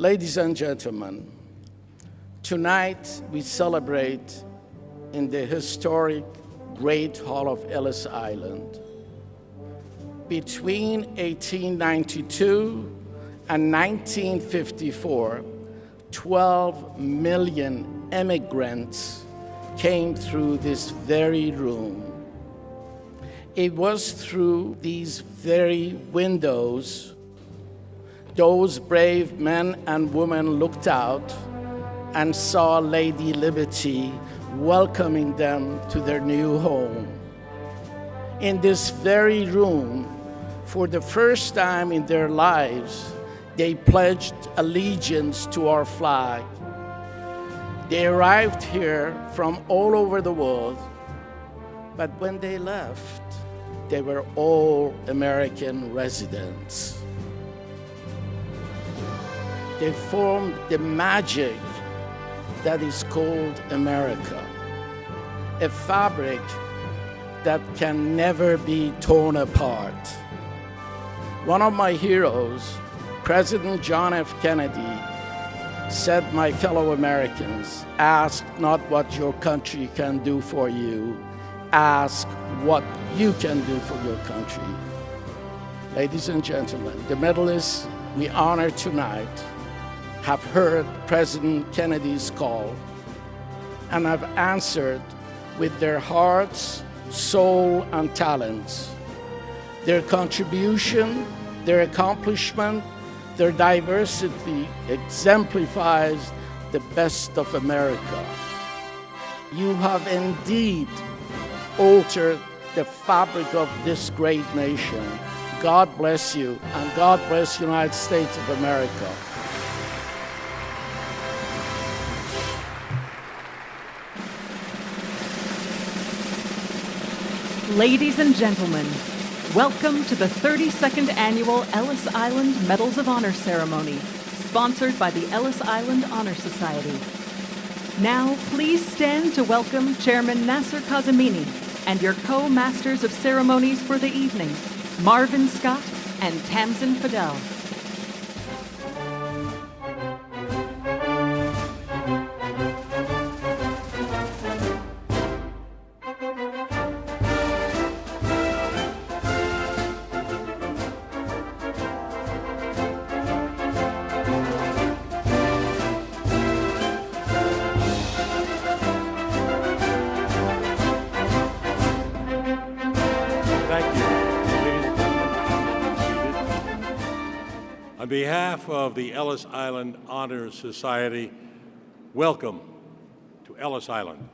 Ladies and gentlemen, tonight we celebrate in the historic Great Hall of Ellis Island. Between 1892 and 1954, 12 million immigrants came through this very room. It was through these very windows those brave men and women looked out and saw Lady Liberty welcoming them to their new home. In this very room, for the first time in their lives, they pledged allegiance to our flag. They arrived here from all over the world, but when they left, they were all American residents. They formed the magic that is called America, a fabric that can never be torn apart. One of my heroes, President John F. Kennedy, said, "My fellow Americans, ask not what your country can do for you, ask what you can do for your country." Ladies and gentlemen, the medalists we honor tonight have heard President Kennedy's call and have answered with their hearts, soul, and talents. Their contribution, their accomplishment, their diversity exemplifies the best of America. You have indeed altered the fabric of this great nation. God bless you, and God bless the United States of America. Ladies and gentlemen, welcome to the 32nd Annual Ellis Island Medals of Honor Ceremony, sponsored by the Ellis Island Honors Society. Now, please stand to welcome Chairman Nasser Kazemini and your co-masters of ceremonies for the evening, Marvin Scott and Tamsin Fidel. On behalf of the Ellis Island Honors Society, welcome to Ellis Island.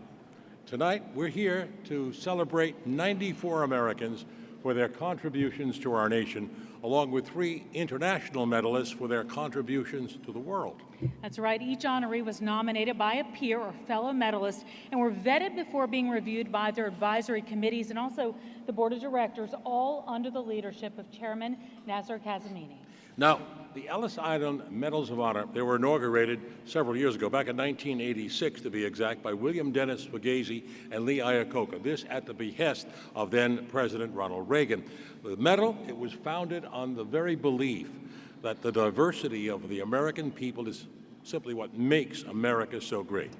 Tonight, we're here to celebrate 94 Americans for their contributions to our nation, along with 3 international medalists for their contributions to the world. That's right. Each honoree was nominated by a peer or fellow medalist and were vetted before being reviewed by their advisory committees and also the board of directors, all under the leadership of Chairman Nasser Kazemini. Now, the Ellis Island Medals of Honor, they were inaugurated several years ago, back in 1986 to be exact, by William Dennis Fugazi and Lee Iacocca. This at the behest of then President Ronald Reagan. The medal, it was founded on the very belief that the diversity of the American people is simply what makes America so great.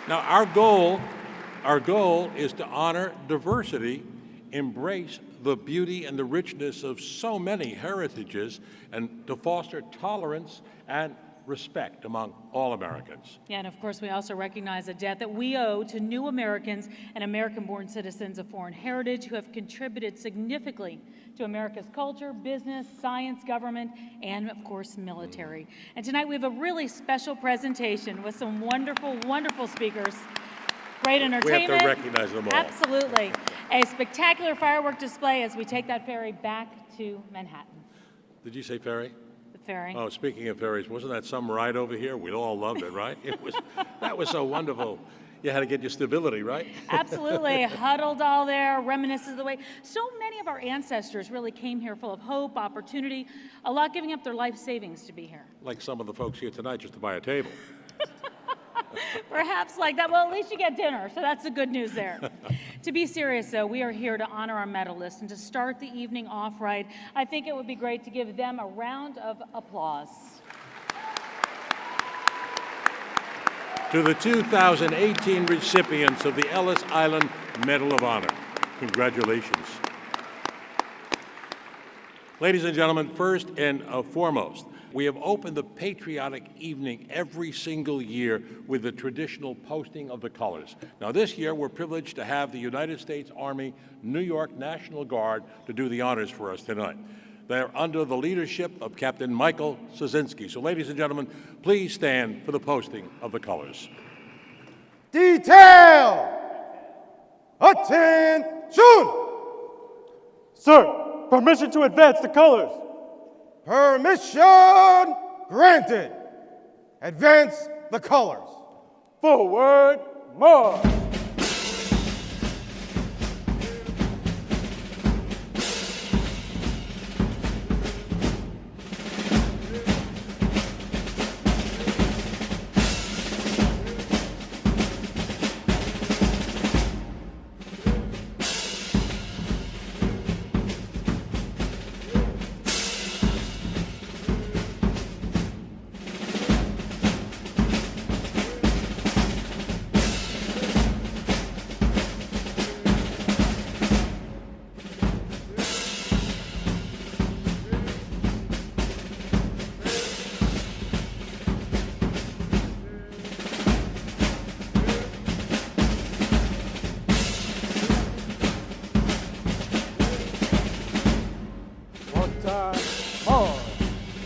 Now, our goal is to honor diversity, embrace the beauty and the richness of so many heritages, and to foster tolerance and respect among all Americans. Yeah, and of course we also recognize a debt that we owe to new Americans and American-born citizens of foreign heritage who have contributed significantly to America's culture, business, science, government, and of course military. And tonight we have a really special presentation with some wonderful, wonderful speakers. Great entertainment. We have to recognize them all. Absolutely. A spectacular firework display as we take that ferry back to Manhattan. Did you say ferry? The ferry. Oh, speaking of ferries, wasn't that some ride over here? We all loved it, right? That was so wonderful. You had to get your stability, right? Absolutely. Huddled all there, reminiscences of the way. So many of our ancestors really came here full of hope, opportunity, a lot giving up their life savings to be here. Like some of the folks here tonight just to buy a table. Perhaps like that. Well, at least you get dinner, so that's the good news there. To be serious, though, we are here to honor our medalists, and to start the evening off right, I think it would be great to give them a round of applause. To the 2018 recipients of the Ellis Island Medal of Honor, congratulations. Ladies and gentlemen, first and foremost, we have opened the patriotic evening every single year with the traditional posting of the colors. Now this year we're privileged to have the United States Army New York National Guard to do the honors for us tonight. They're under the leadership of Captain Michael Sosinski. So ladies and gentlemen, please stand for the posting of the colors. Detail! Attention! Sir, permission to advance the colors. Permission granted. Advance the colors. Forward march.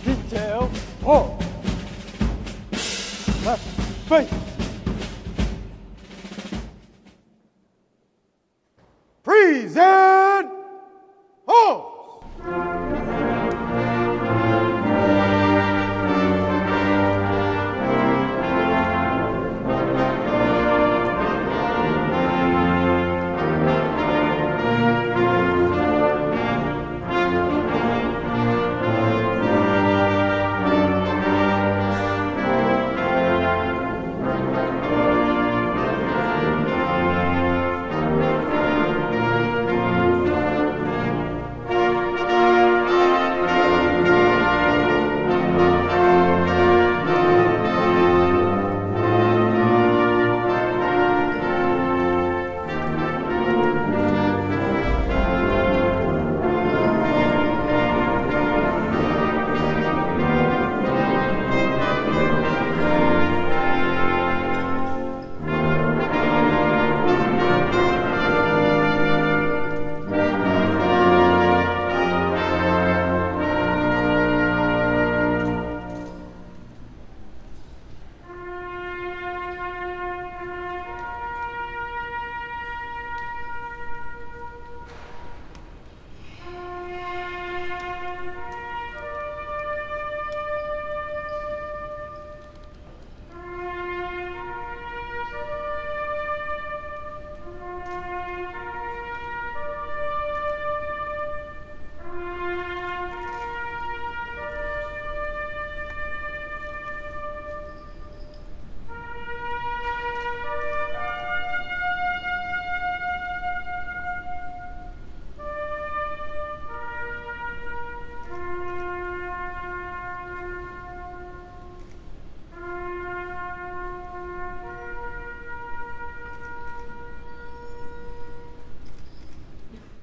Detail, halt. Left, face. Present arms.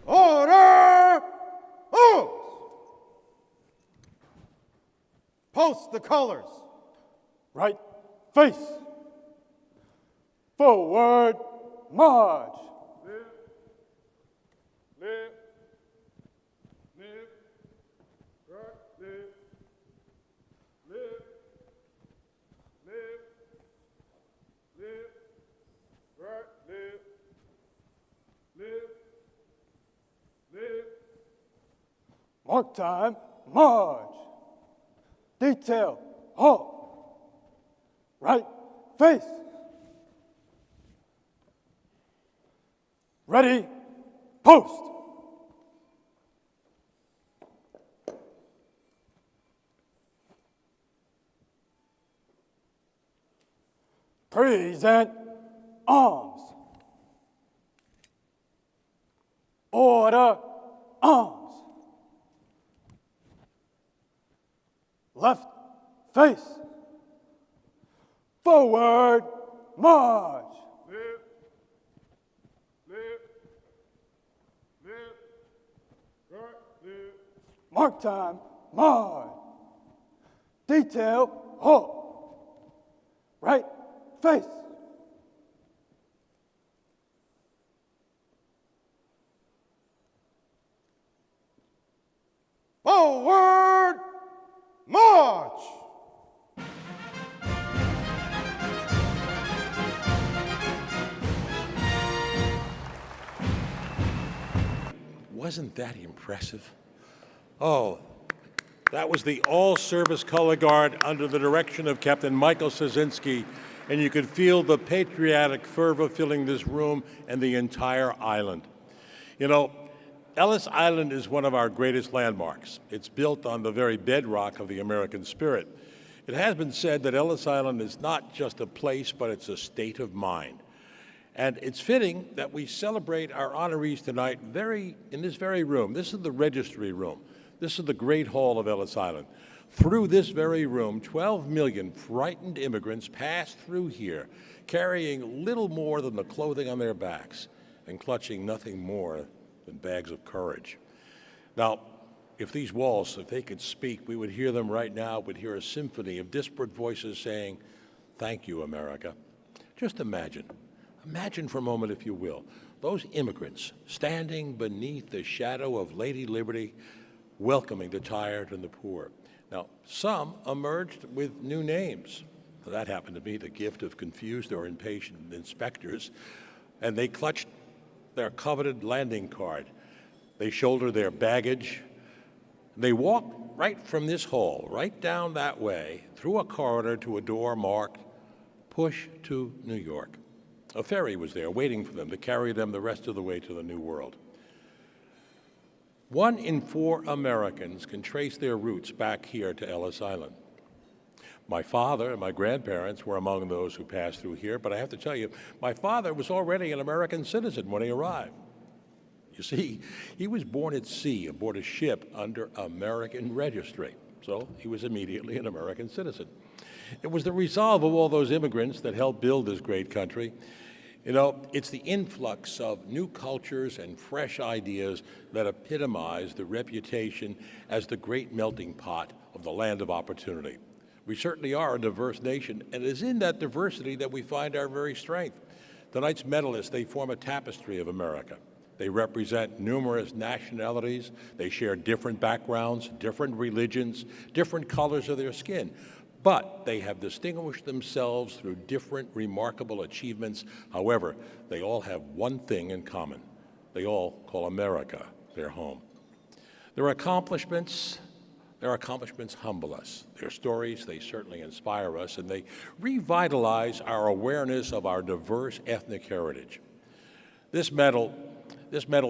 Order! Arms! Post the colors. Right, face. Forward march. Left, right, left, right, left. Mark time, march. Detail, halt. Right, face. Ready, post. Present arms. Order arms. Left face. Forward march. Lift, lift, lift, right, lift. Mark time, march. Detail, halt. Right face. Forward march. Wasn't that impressive? Oh, that was the all-service color guard under the direction of Captain Michael Szynski, and you could feel the patriotic fervor filling this room and the entire island. You know, Ellis Island is one of our greatest landmarks. It's built on the very bedrock of the American spirit. It has been said that Ellis Island is not just a place, but it's a state of mind. And it's fitting that we celebrate our honorees tonight in this very room. This is the registry room. This is the Great Hall of Ellis Island. Through this very room, 12 million frightened immigrants passed through here, carrying little more than the clothing on their backs and clutching nothing more than bags of courage. Now, if these walls, if they could speak, we would hear them right now. We'd hear a symphony of disparate voices saying, "Thank you, America." Just imagine for a moment, if you will, those immigrants standing beneath the shadow of Lady Liberty, welcoming the tired and the poor. Now, some emerged with new names. That happened to be the gift of confused or impatient inspectors, and they clutched their coveted landing card. They shouldered their baggage. They walked right from this hall, right down that way, through a corridor to a door marked, "Push to New York." A ferry was there waiting for them to carry them the rest of the way to the New World. 1 in 4 Americans can trace their roots back here to Ellis Island. My father and my grandparents were among those who passed through here, but I have to tell you, my father was already an American citizen when he arrived. You see, he was born at sea aboard a ship under American registry, so he was immediately an American citizen. It was the resolve of all those immigrants that helped build this great country. You know, it's the influx of new cultures and fresh ideas that epitomize the reputation as the great melting pot of the land of opportunity. We certainly are a diverse nation, and it is in that diversity that we find our very strength. Tonight's medalists, they form a tapestry of America. They represent numerous nationalities. They share different backgrounds, different religions, different colors of their skin. But they have distinguished themselves through different remarkable achievements. However, they all have one thing in common. They all call America their home. Their accomplishments humble us. Their stories, they certainly inspire us, and they revitalize our awareness of our diverse ethnic heritage. This medal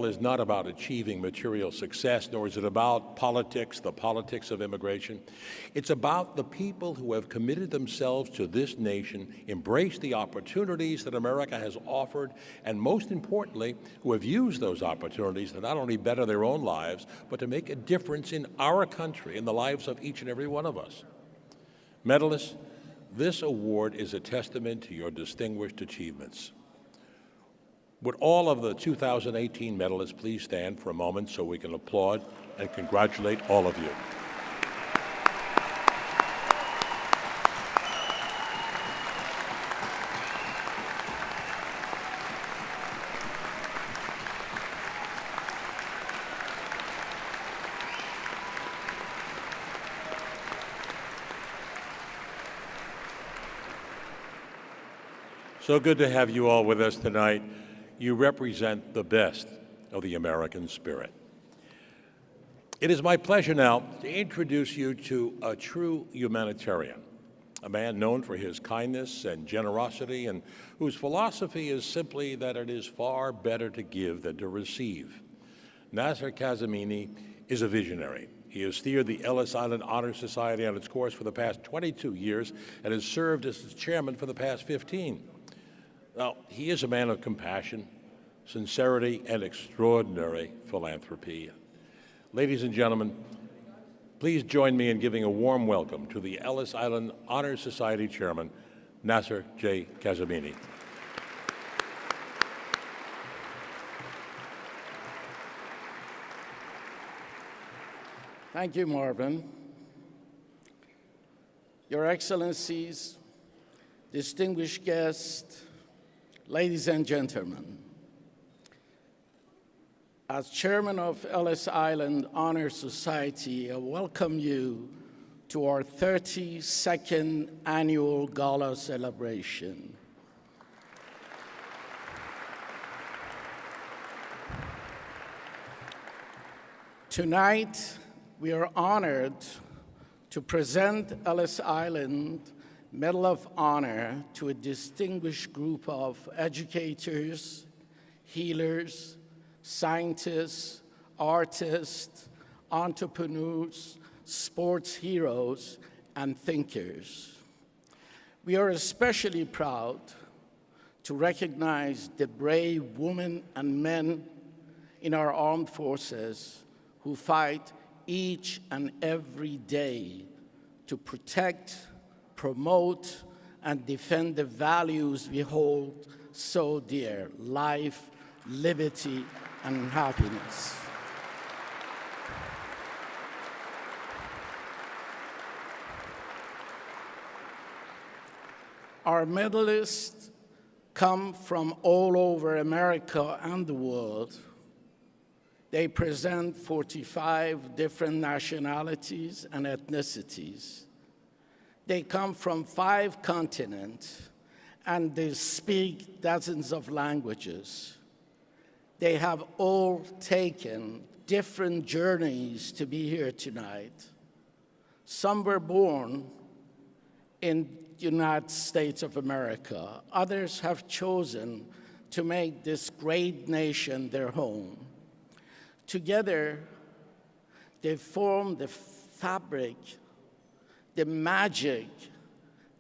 is not about achieving material success, nor is it about politics, the politics of immigration. It's about the people who have committed themselves to this nation, embraced the opportunities that America has offered, and most importantly, who have used those opportunities to not only better their own lives, but to make a difference in our country, in the lives of each and every one of us. Medalists, this award is a testament to your distinguished achievements. Would all of the 2018 medalists please stand for a moment so we can applaud and congratulate all of you. So good to have you all with us tonight. You represent the best of the American spirit. It is my pleasure now to introduce you to a true humanitarian, a man known for his kindness and generosity, and whose philosophy is simply that it is far better to give than to receive. Nasser Kazemini is a visionary. He has steered the Ellis Island Honors Society on its course for the past 22 years and has served as its chairman for the past 15. Now, he is a man of compassion, sincerity, and extraordinary philanthropy. Ladies and gentlemen, please join me in giving a warm welcome to the Ellis Island Honors Society Chairman, Nasser J. Kazemini. Thank you, Marvin. Your Excellencies, distinguished guests, ladies and gentlemen, as chairman of Ellis Island Honors Society, I welcome you to our 32nd annual gala celebration. Tonight, we are honored to present Ellis Island Medal of Honor to a distinguished group of educators, healers, scientists, artists, entrepreneurs, sports heroes, and thinkers. We are especially proud to recognize the brave women and men in our armed forces who fight each and every day to protect, promote, and defend the values we hold so dear: life, liberty, and happiness. Our medalists come from all over America and the world. They present 45 different nationalities and ethnicities. They come from 5 continents, and they speak dozens of languages. They have all taken different journeys to be here tonight. Some were born in the United States of America. Others have chosen to make this great nation their home. Together, they form the fabric, the magic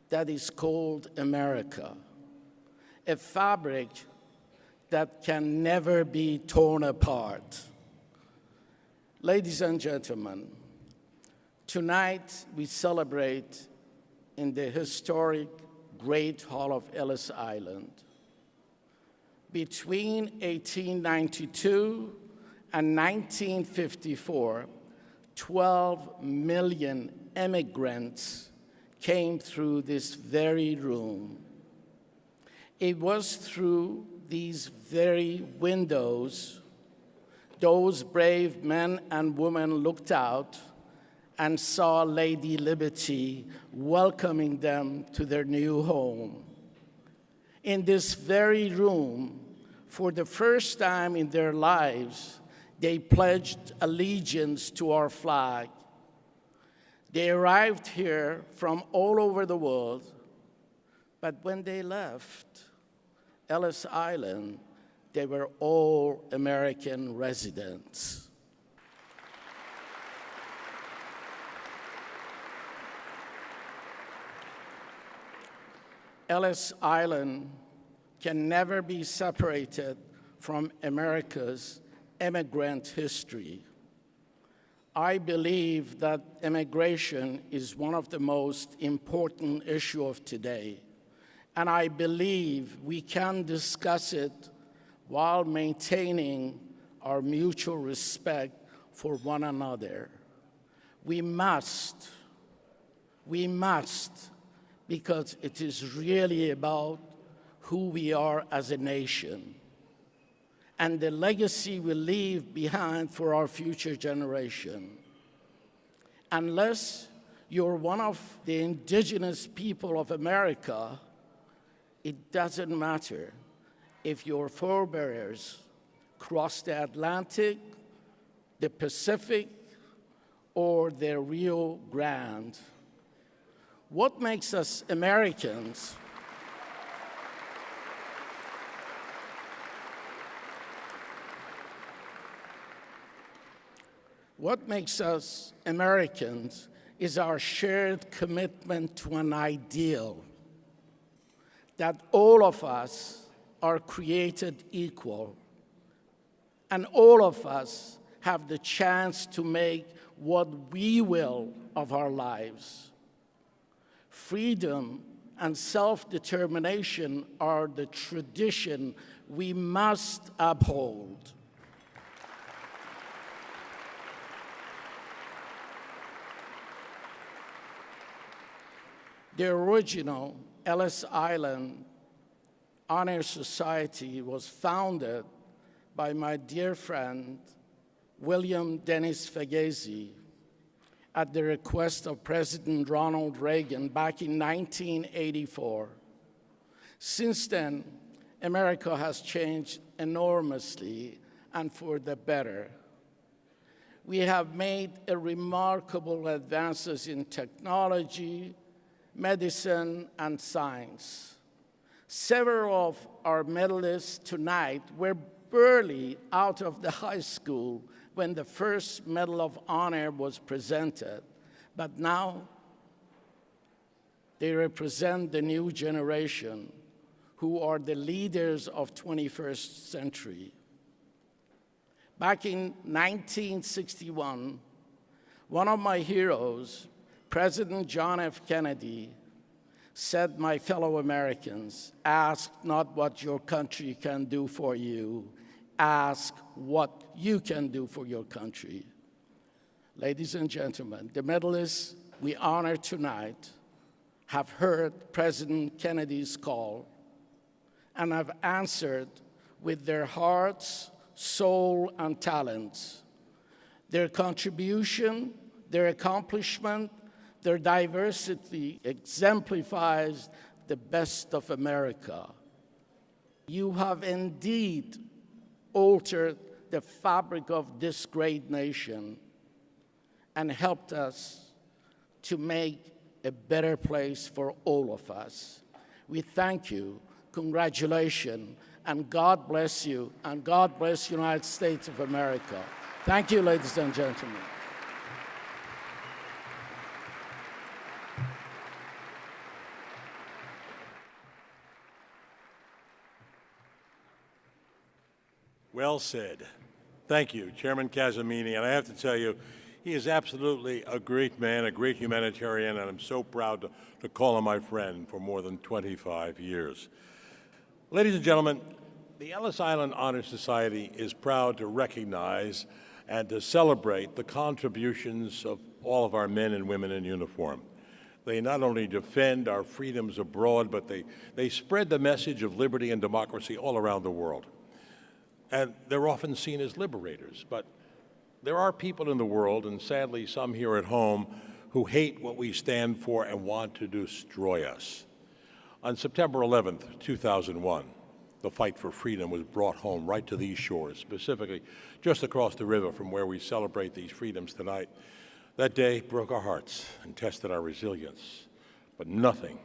that is called America, a fabric that can never be torn apart. Ladies and gentlemen, tonight we celebrate in the historic Great Hall of Ellis Island. Between 1892 and 1954, 12 million immigrants came through this very room. It was through these very windows those brave men and women looked out and saw Lady Liberty welcoming them to their new home. In this very room, for the first time in their lives, they pledged allegiance to our flag. They arrived here from all over the world, but when they left Ellis Island, they were all American residents. Ellis Island can never be separated from America's immigrant history. I believe that immigration is one of the most important issues of today, and I believe we can discuss it while maintaining our mutual respect for one another. We must, because it is really about who we are as a nation and the legacy we leave behind for our future generation. Unless you're one of the indigenous people of America, it doesn't matter if your forebears crossed the Atlantic, the Pacific, or the Rio Grande. What makes us Americans What makes us Americans is our shared commitment to an ideal that all of us are created equal, and all of us have the chance to make what we will of our lives. Freedom and self-determination are the tradition we must uphold. The original Ellis Island Honors Society was founded by my dear friend, William Dennis Fugazy, at the request of President Ronald Reagan back in 1984. Since then, America has changed enormously and for the better. We have made remarkable advances in technology, medicine, and science. Several of our medalists tonight were barely out of the high school when the first Medal of Honor was presented, but now they represent the new generation who are the leaders of 21st century. Back in 1961, one of my heroes, President John F. Kennedy, said, "My fellow Americans, ask not what your country can do for you, ask what you can do for your country." Ladies and gentlemen, the medalists we honor tonight have heard President Kennedy's call and have answered with their hearts, soul, and talents. Their contribution, their accomplishment, their diversity exemplifies the best of America. You have indeed altered the fabric of this great nation and helped us to make a better place for all of us. We thank you, congratulations, and God bless you, and God bless the United States of America. Thank you, ladies and gentlemen. Well said. Thank you, Chairman Casamini. And I have to tell you, he is absolutely a great man, a great humanitarian, and I'm so proud to call him my friend for more than 25 years. Ladies and gentlemen, the Ellis Island Honors Society is proud to recognize and to celebrate the contributions of all of our men and women in uniform. They not only defend our freedoms abroad, but they spread the message of liberty and democracy all around the world. And they're often seen as liberators, but there are people in the world, and sadly some here at home, who hate what we stand for and want to destroy us. On September 11th, 2001, the fight for freedom was brought home right to these shores, specifically just across the river from where we celebrate these freedoms tonight. That day broke our hearts and tested our resilience, but nothing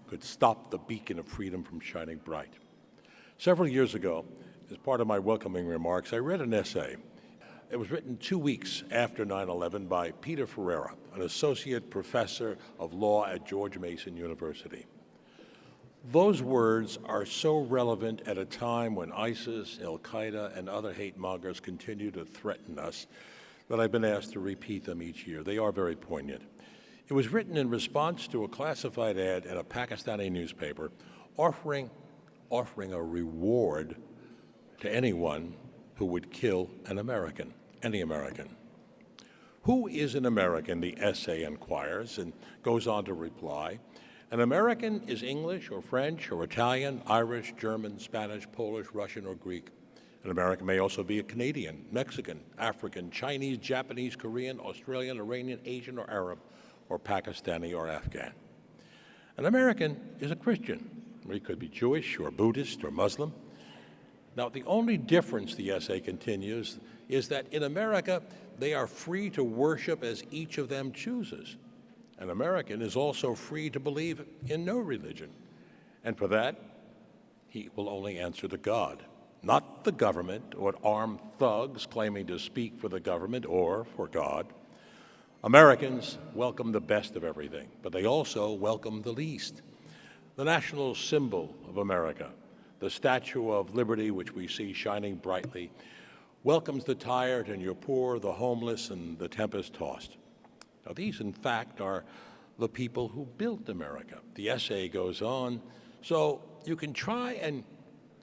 could stop the beacon of freedom from shining bright. Several years ago, as part of my welcoming remarks, I read an essay. It was written 2 weeks after 9/11 by Peter Ferreira, an associate professor of law at George Mason University. Those words are so relevant at a time when ISIS, Al-Qaeda, and other hate mongers continue to threaten us that I've been asked to repeat them each year. They are very poignant. It was written in response to a classified ad in a Pakistani newspaper offering a reward to anyone who would kill an American, any American. Who is an American, the essay inquires, and goes on to reply. An American is English or French or Italian, Irish, German, Spanish, Polish, Russian, or Greek. An American may also be a Canadian, Mexican, African, Chinese, Japanese, Korean, Australian, Iranian, Asian, or Arab, or Pakistani or Afghan. An American is a Christian. He could be Jewish or Buddhist or Muslim. Now, the only difference, the essay continues, is that in America, they are free to worship as each of them chooses. An American is also free to believe in no religion. And for that, he will only answer to God, not the government or armed thugs claiming to speak for the government or for God. Americans welcome the best of everything, but they also welcome the least. The national symbol of America, the Statue of Liberty, which we see shining brightly, welcomes the tired and your poor, the homeless, and the tempest-tossed. Now, these, in fact, are the people who built America. The essay goes on, so you can try and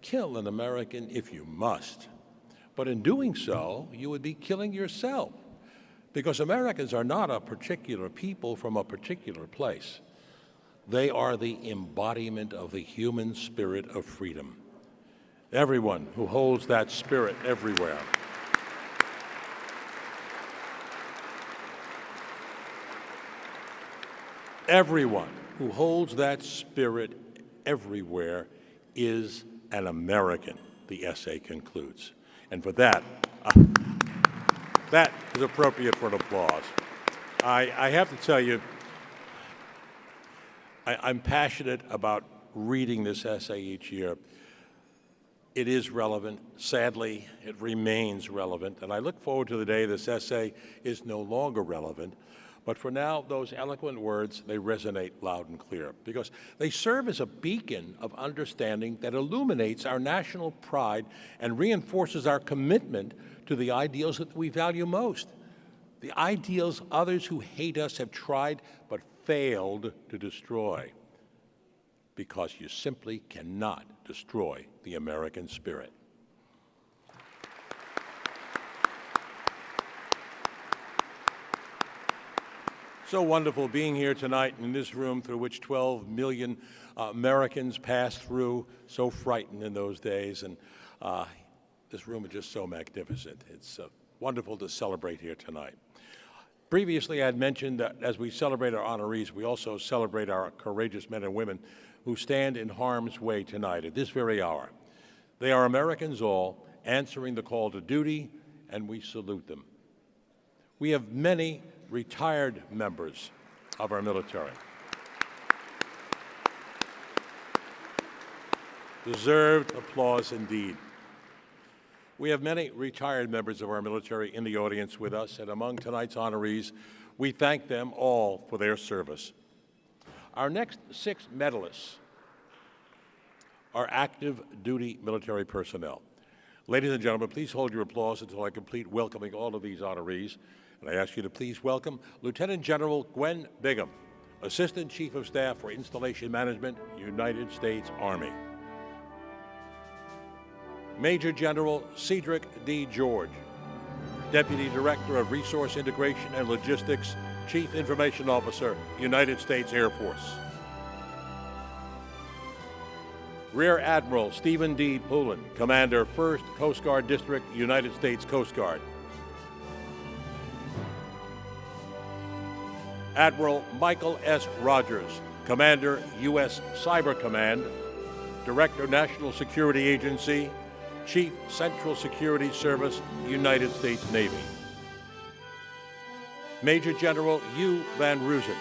kill an American if you must, but in doing so, you would be killing yourself, because Americans are not a particular people from a particular place. They are the embodiment of the human spirit of freedom. Everyone who holds that spirit everywhere everyone who holds that spirit everywhere is an American, the essay concludes. And for that, that is appropriate for an applause. I have to tell you, I'm passionate about reading this essay each year. It is relevant. Sadly, it remains relevant. And I look forward to the day this essay is no longer relevant. But for now, those eloquent words, they resonate loud and clear because they serve as a beacon of understanding that illuminates our national pride and reinforces our commitment to the ideals that we value most, the ideals others who hate us have tried but failed to destroy, because you simply cannot destroy the American spirit. So wonderful being here tonight in this room through which 12 million Americans passed through, so frightened in those days. And this room is just so magnificent. It's wonderful to celebrate here tonight. Previously, I had mentioned that as we celebrate our honorees, we also celebrate our courageous men and women who stand in harm's way tonight at this very hour. They are Americans all, answering the call to duty, and we salute them. We have many retired members of our military. Deserved applause indeed. We have many retired members of our military in the audience with us, and among tonight's honorees, we thank them all for their service. Our next 6 medalists are active duty military personnel. Ladies and gentlemen, please hold your applause until I complete welcoming all of these honorees. And I ask you to please welcome Lieutenant General Gwen Bigham, Assistant Chief of Staff for Installation Management, United States Army. Major General Cedric D. George, Deputy Director of Resource Integration and Logistics, Chief Information Officer, United States Air Force. Rear Admiral Stephen D. Poulin, Commander, 1st Coast Guard District, United States Coast Guard. Admiral Michael S. Rogers, Commander, U.S. Cyber Command, Director, National Security Agency, Chief Central Security Service, United States Navy. Major General Hugh Van Roosen,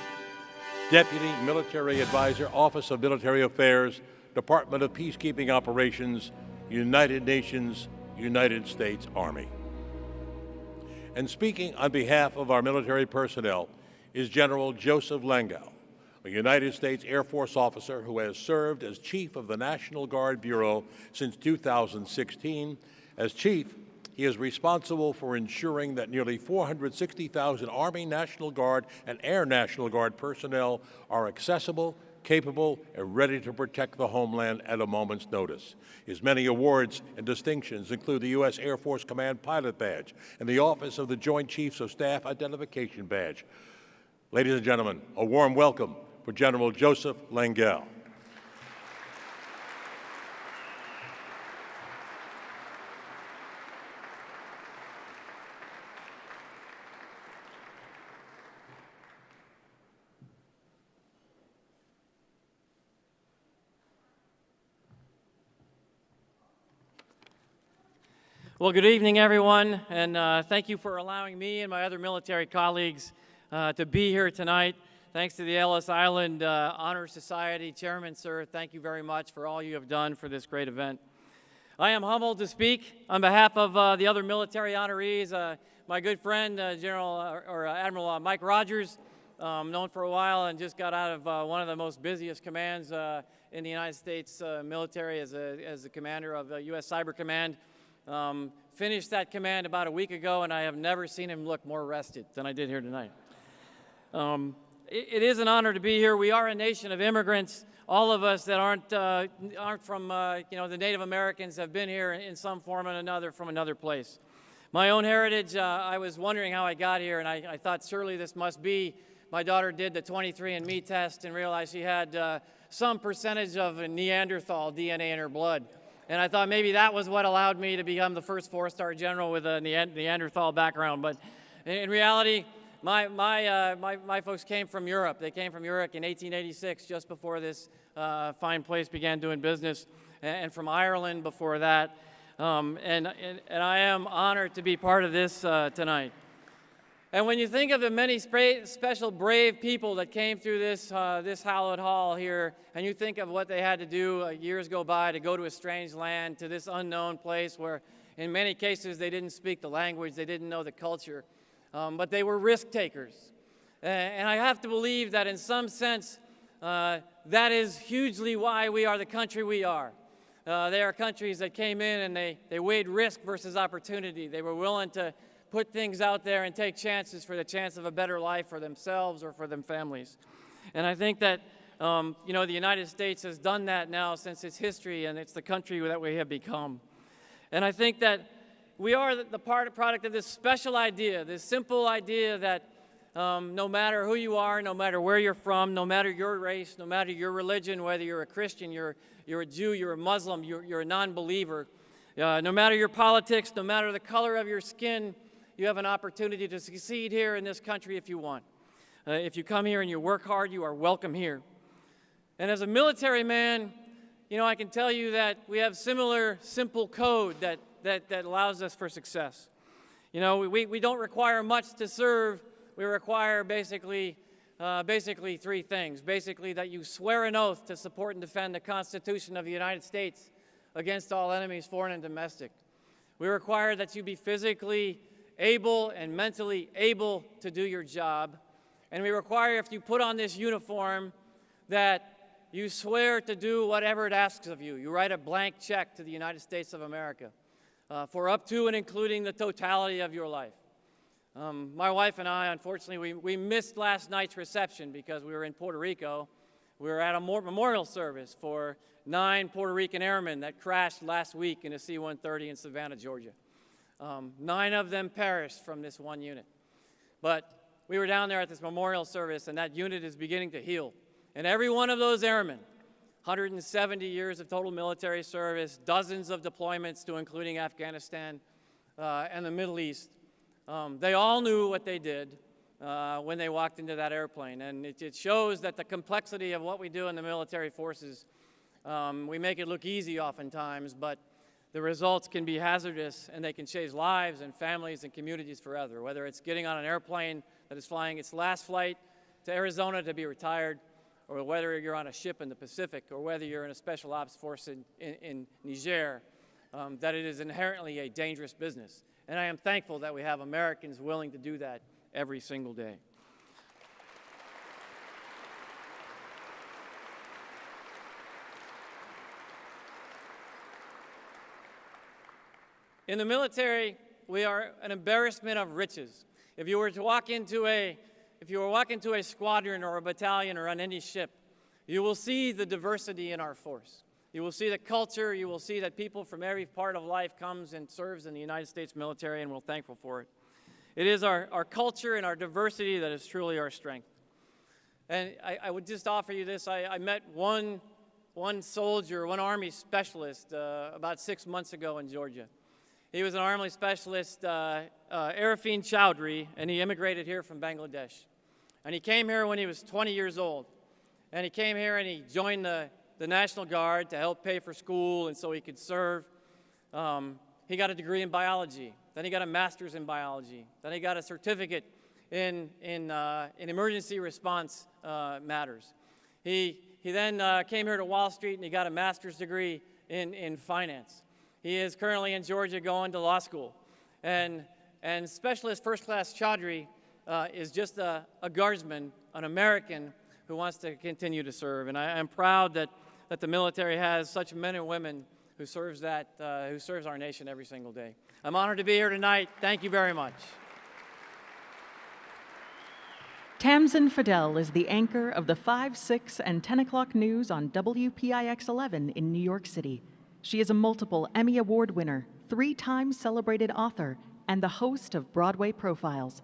Deputy Military Advisor, Office of Military Affairs, Department of Peacekeeping Operations, United Nations, United States Army. And speaking on behalf of our military personnel is General Joseph Lengyel, a United States Air Force officer who has served as Chief of the National Guard Bureau since 2016. As Chief, he is responsible for ensuring that nearly 460,000 Army National Guard and Air National Guard personnel are accessible, capable, and ready to protect the homeland at a moment's notice. His many awards and distinctions include the U.S. Air Force Command Pilot Badge and the Office of the Joint Chiefs of Staff Identification Badge. Ladies and gentlemen, a warm welcome for General Joseph Lengyel. Well, good evening, everyone, and thank you for allowing me and my other military colleagues to be here tonight. Thanks to the Ellis Island Honors Society. Chairman, sir, thank you very much for all you have done for this great event. I am humbled to speak on behalf of the other military honorees. My good friend, Admiral Mike Rogers, known for a while and just got out of one of the most busiest commands in the United States military as the commander of U.S. Cyber Command. Finished that command about a week ago, and I have never seen him look more rested than I did here tonight. It is an honor to be here. We are a nation of immigrants. All of us that aren't from the Native Americans have been here in some form or another from another place. My own heritage, I was wondering how I got here, and I thought surely this must be. My daughter did the 23andMe test and realized she had some percentage of Neanderthal DNA in her blood. And I thought maybe that was what allowed me to become the first four-star general with a Neanderthal background. But in reality, my folks came from Europe. They came from Europe in 1886, just before this fine place began doing business, and from Ireland before that. And I am honored to be part of this tonight. And when you think of the many special brave people that came through this hallowed hall here, and you think of what they had to do years go by to go to a strange land, to this unknown place where in many cases they didn't speak the language, they didn't know the culture, but they were risk takers. And I have to believe that in some sense that is hugely why we are the country we are. They are countries that came in and they weighed risk versus opportunity. They were willing to put things out there and take chances for the chance of a better life for themselves or for their families. And I think that, the United States has done that now since its history, and it's the country that we have become. And I think that we are the product of this special idea, this simple idea that no matter who you are, no matter where you're from, no matter your race, no matter your religion, whether you're a Christian, you're a Jew, you're a Muslim, you're a non-believer, no matter your politics, no matter the color of your skin, you have an opportunity to succeed here in this country if you want. If you come here and you work hard, you are welcome here. And as a military man, I can tell you that we have similar simple code that allows us for success. We don't require much to serve. We require basically three things. Basically, that you swear an oath to support and defend the Constitution of the United States against all enemies, foreign and domestic. We require that you be physically able and mentally able to do your job. And we require, if you put on this uniform, that you swear to do whatever it asks of you. You write a blank check to the United States of America for up to and including the totality of your life. My wife and I, unfortunately, we missed last night's reception because we were in Puerto Rico. We were at a memorial service for 9 Puerto Rican airmen that crashed last week in a C-130 in Savannah, Georgia. 9 of them perished from this one unit. But we were down there at this memorial service, and that unit is beginning to heal. And every one of those airmen, 170 years of total military service, dozens of deployments to including Afghanistan and the Middle East, they all knew what they did when they walked into that airplane. And it shows that the complexity of what we do in the military forces, we make it look easy oftentimes, but the results can be hazardous, and they can change lives and families and communities forever, whether it's getting on an airplane that is flying its last flight to Arizona to be retired, or whether you're on a ship in the Pacific, or whether you're in a special ops force in Niger, that it is inherently a dangerous business. And I am thankful that we have Americans willing to do that every single day. In the military, we are an embarrassment of riches. If you were to walk into a squadron or a battalion or on any ship, you will see the diversity in our force. You will see the culture. You will see that people from every part of life comes and serves in the United States military, and we're thankful for it. It is our culture and our diversity that is truly our strength. And I would just offer you this. I met one soldier, one Army specialist about 6 months ago in Georgia. He was an Army specialist, Arifin Chowdhury, and he immigrated here from Bangladesh. And he came here when he was 20 years old. And he came here and he joined the National Guard to help pay for school and so he could serve. He got a degree in biology. Then he got a master's in biology. Then he got a certificate in emergency response matters. He then came here to Wall Street and he got a master's degree in finance. He is currently in Georgia going to law school. And Specialist First Class Chaudhry is just a guardsman, an American who wants to continue to serve. And I am proud that the military has such men and women who serves our nation every single day. I'm honored to be here tonight. Thank you very much. Tamsin Fidel is the anchor of the 5, 6, and 10 o'clock news on WPIX 11 in New York City. She is a multiple Emmy Award winner, 3-time celebrated author, and the host of Broadway Profiles.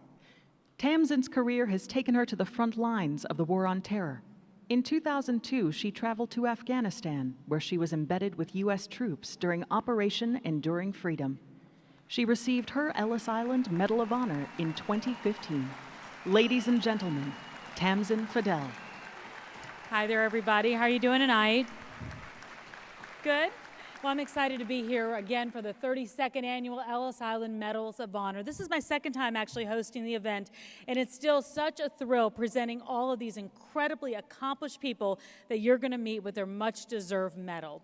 Tamsin's career has taken her to the front lines of the War on Terror. In 2002, she traveled to Afghanistan, where she was embedded with U.S. troops during Operation Enduring Freedom. She received her Ellis Island Medal of Honor in 2015. Ladies and gentlemen, Tamsin Fidel. Hi there, everybody. How are you doing tonight? Good? Well, I'm excited to be here again for the 32nd Annual Ellis Island Medals of Honor. This is my second time actually hosting the event, and it's still such a thrill presenting all of these incredibly accomplished people that you're going to meet with their much-deserved medal.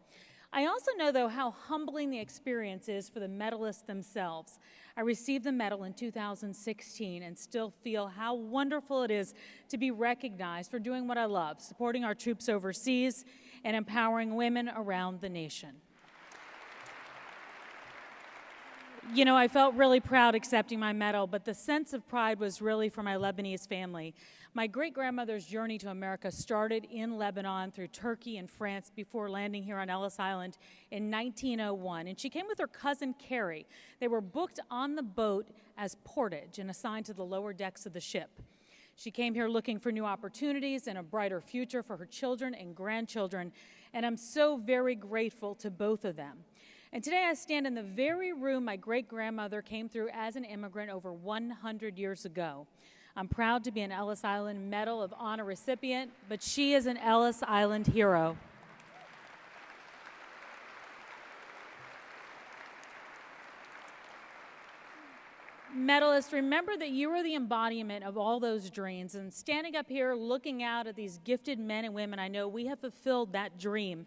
I also know, though, how humbling the experience is for the medalists themselves. I received the medal in 2016 and still feel how wonderful it is to be recognized for doing what I love, supporting our troops overseas and empowering women around the nation. You know, I felt really proud accepting my medal, but the sense of pride was really for my Lebanese family. My great-grandmother's journey to America started in Lebanon through Turkey and France before landing here on Ellis Island in 1901. And she came with her cousin Carrie. They were booked on the boat as portage and assigned to the lower decks of the ship. She came here looking for new opportunities and a brighter future for her children and grandchildren, and I'm so very grateful to both of them. And today I stand in the very room my great-grandmother came through as an immigrant over 100 years ago. I'm proud to be an Ellis Island Medal of Honor recipient, but she is an Ellis Island hero. Medalists, remember that you are the embodiment of all those dreams, and standing up here looking out at these gifted men and women, I know we have fulfilled that dream.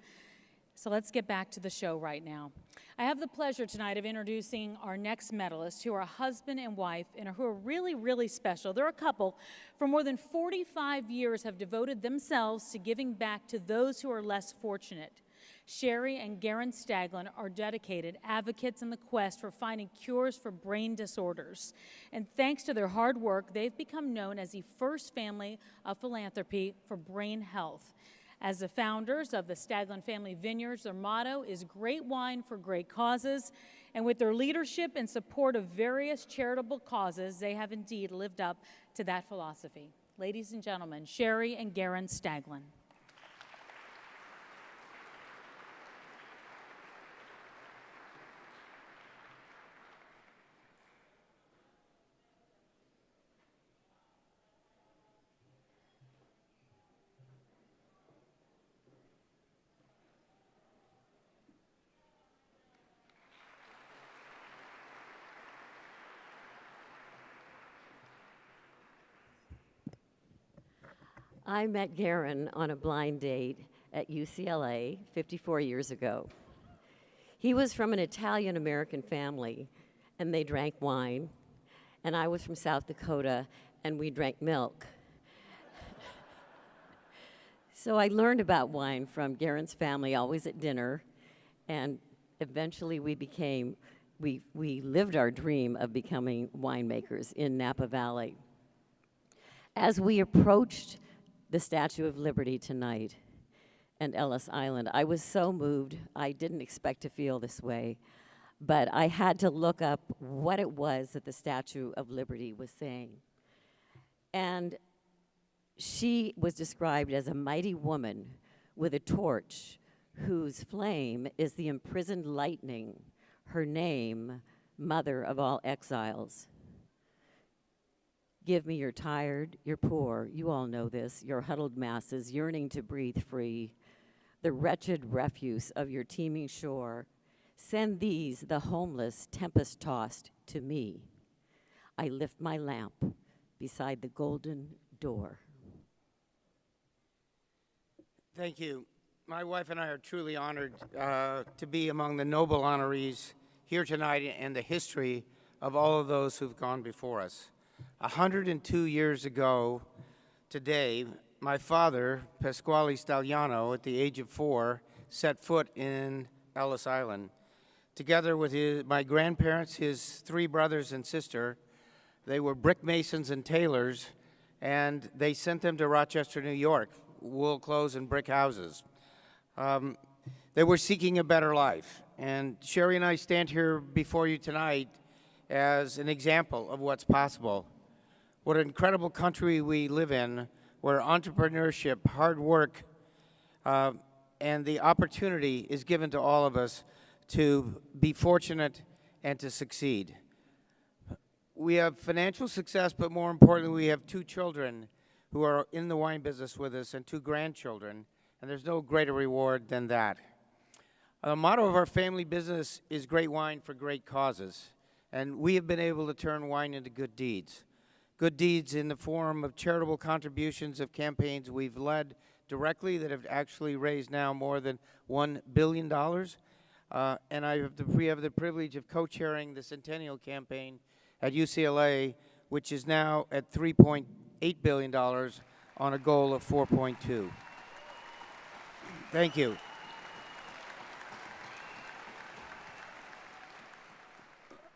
So let's get back to the show right now. I have the pleasure tonight of introducing our next medalists, who are a husband and wife and who are really, really special. They're a couple for more than 45 years have devoted themselves to giving back to those who are less fortunate. Sherry and Garen Staglin are dedicated advocates in the quest for finding cures for brain disorders. And thanks to their hard work, they've become known as the first family of philanthropy for brain health. As the founders of the Staglin Family Vineyards, their motto is great wine for great causes. And with their leadership and support of various charitable causes, they have indeed lived up to that philosophy. Ladies and gentlemen, Sherry and Garen Staglin. I met Garen on a blind date at UCLA 54 years ago. He was from an Italian-American family, and they drank wine, and I was from South Dakota, and we drank milk. So I learned about wine from Garen's family, always at dinner, and eventually we lived our dream of becoming winemakers in Napa Valley. As we approached the Statue of Liberty tonight and Ellis Island, I was so moved. I didn't expect to feel this way, but I had to look up what it was that the Statue of Liberty was saying. And she was described as a mighty woman with a torch whose flame is the imprisoned lightning, her name, mother of all exiles. Give me your tired, your poor, you all know this, your huddled masses yearning to breathe free, the wretched refuse of your teeming shore. Send these, the homeless, tempest-tossed, to me. I lift my lamp beside the golden door. Thank you. My wife and I are truly honored to be among the noble honorees here tonight and the history of all of those who've gone before us. 102 years ago today, my father, Pasquale Stagliano, at the age of 4, set foot in Ellis Island. Together with my grandparents, his 3 brothers and sister, they were brick masons and tailors, and they sent them to Rochester, New York, wool clothes and brick houses. They were seeking a better life, and Sherry and I stand here before you tonight as an example of what's possible. What an incredible country we live in, where entrepreneurship, hard work, and the opportunity is given to all of us to be fortunate and to succeed. We have financial success, but more importantly, we have 2 children who are in the wine business with us and 2 grandchildren, and there's no greater reward than that. The motto of our family business is great wine for great causes, and we have been able to turn wine into good deeds. Good deeds in the form of charitable contributions of campaigns we've led directly that have actually raised now more than $1 billion. And we have the privilege of co-chairing the Centennial Campaign at UCLA, which is now at $3.8 billion on a goal of 4.2. Thank you.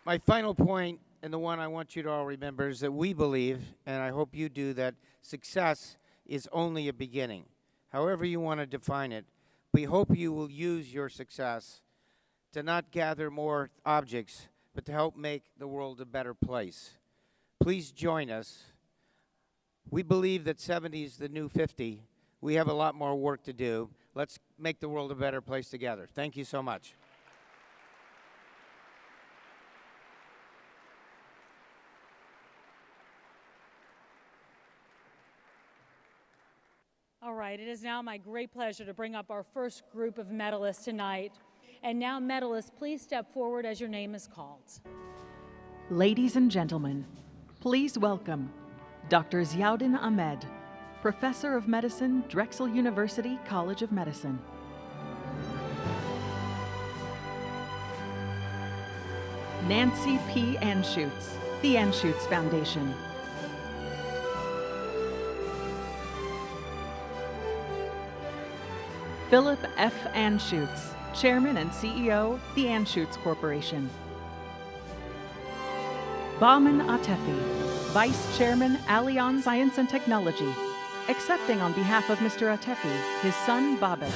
My final point, and the one I want you to all remember, is that we believe, and I hope you do, that success is only a beginning. However you want to define it, we hope you will use your success to not gather more objects, but to help make the world a better place. Please join us. We believe that 70 is the new 50. We have a lot more work to do. Let's make the world a better place together. Thank you so much. All right, it is now my great pleasure to bring up our first group of medalists tonight. And now, medalists, please step forward as your name is called. Ladies and gentlemen, please welcome Dr. Ziauddin Ahmed, Professor of Medicine, Drexel University College of Medicine. Nancy P. Anschutz, the Anschutz Foundation. Philip F. Anschutz, Chairman and CEO, the Anschutz Corporation. Bahman Atefi, Vice Chairman, Allianz Science and Technology, accepting on behalf of Mr. Atefi, his son Babet.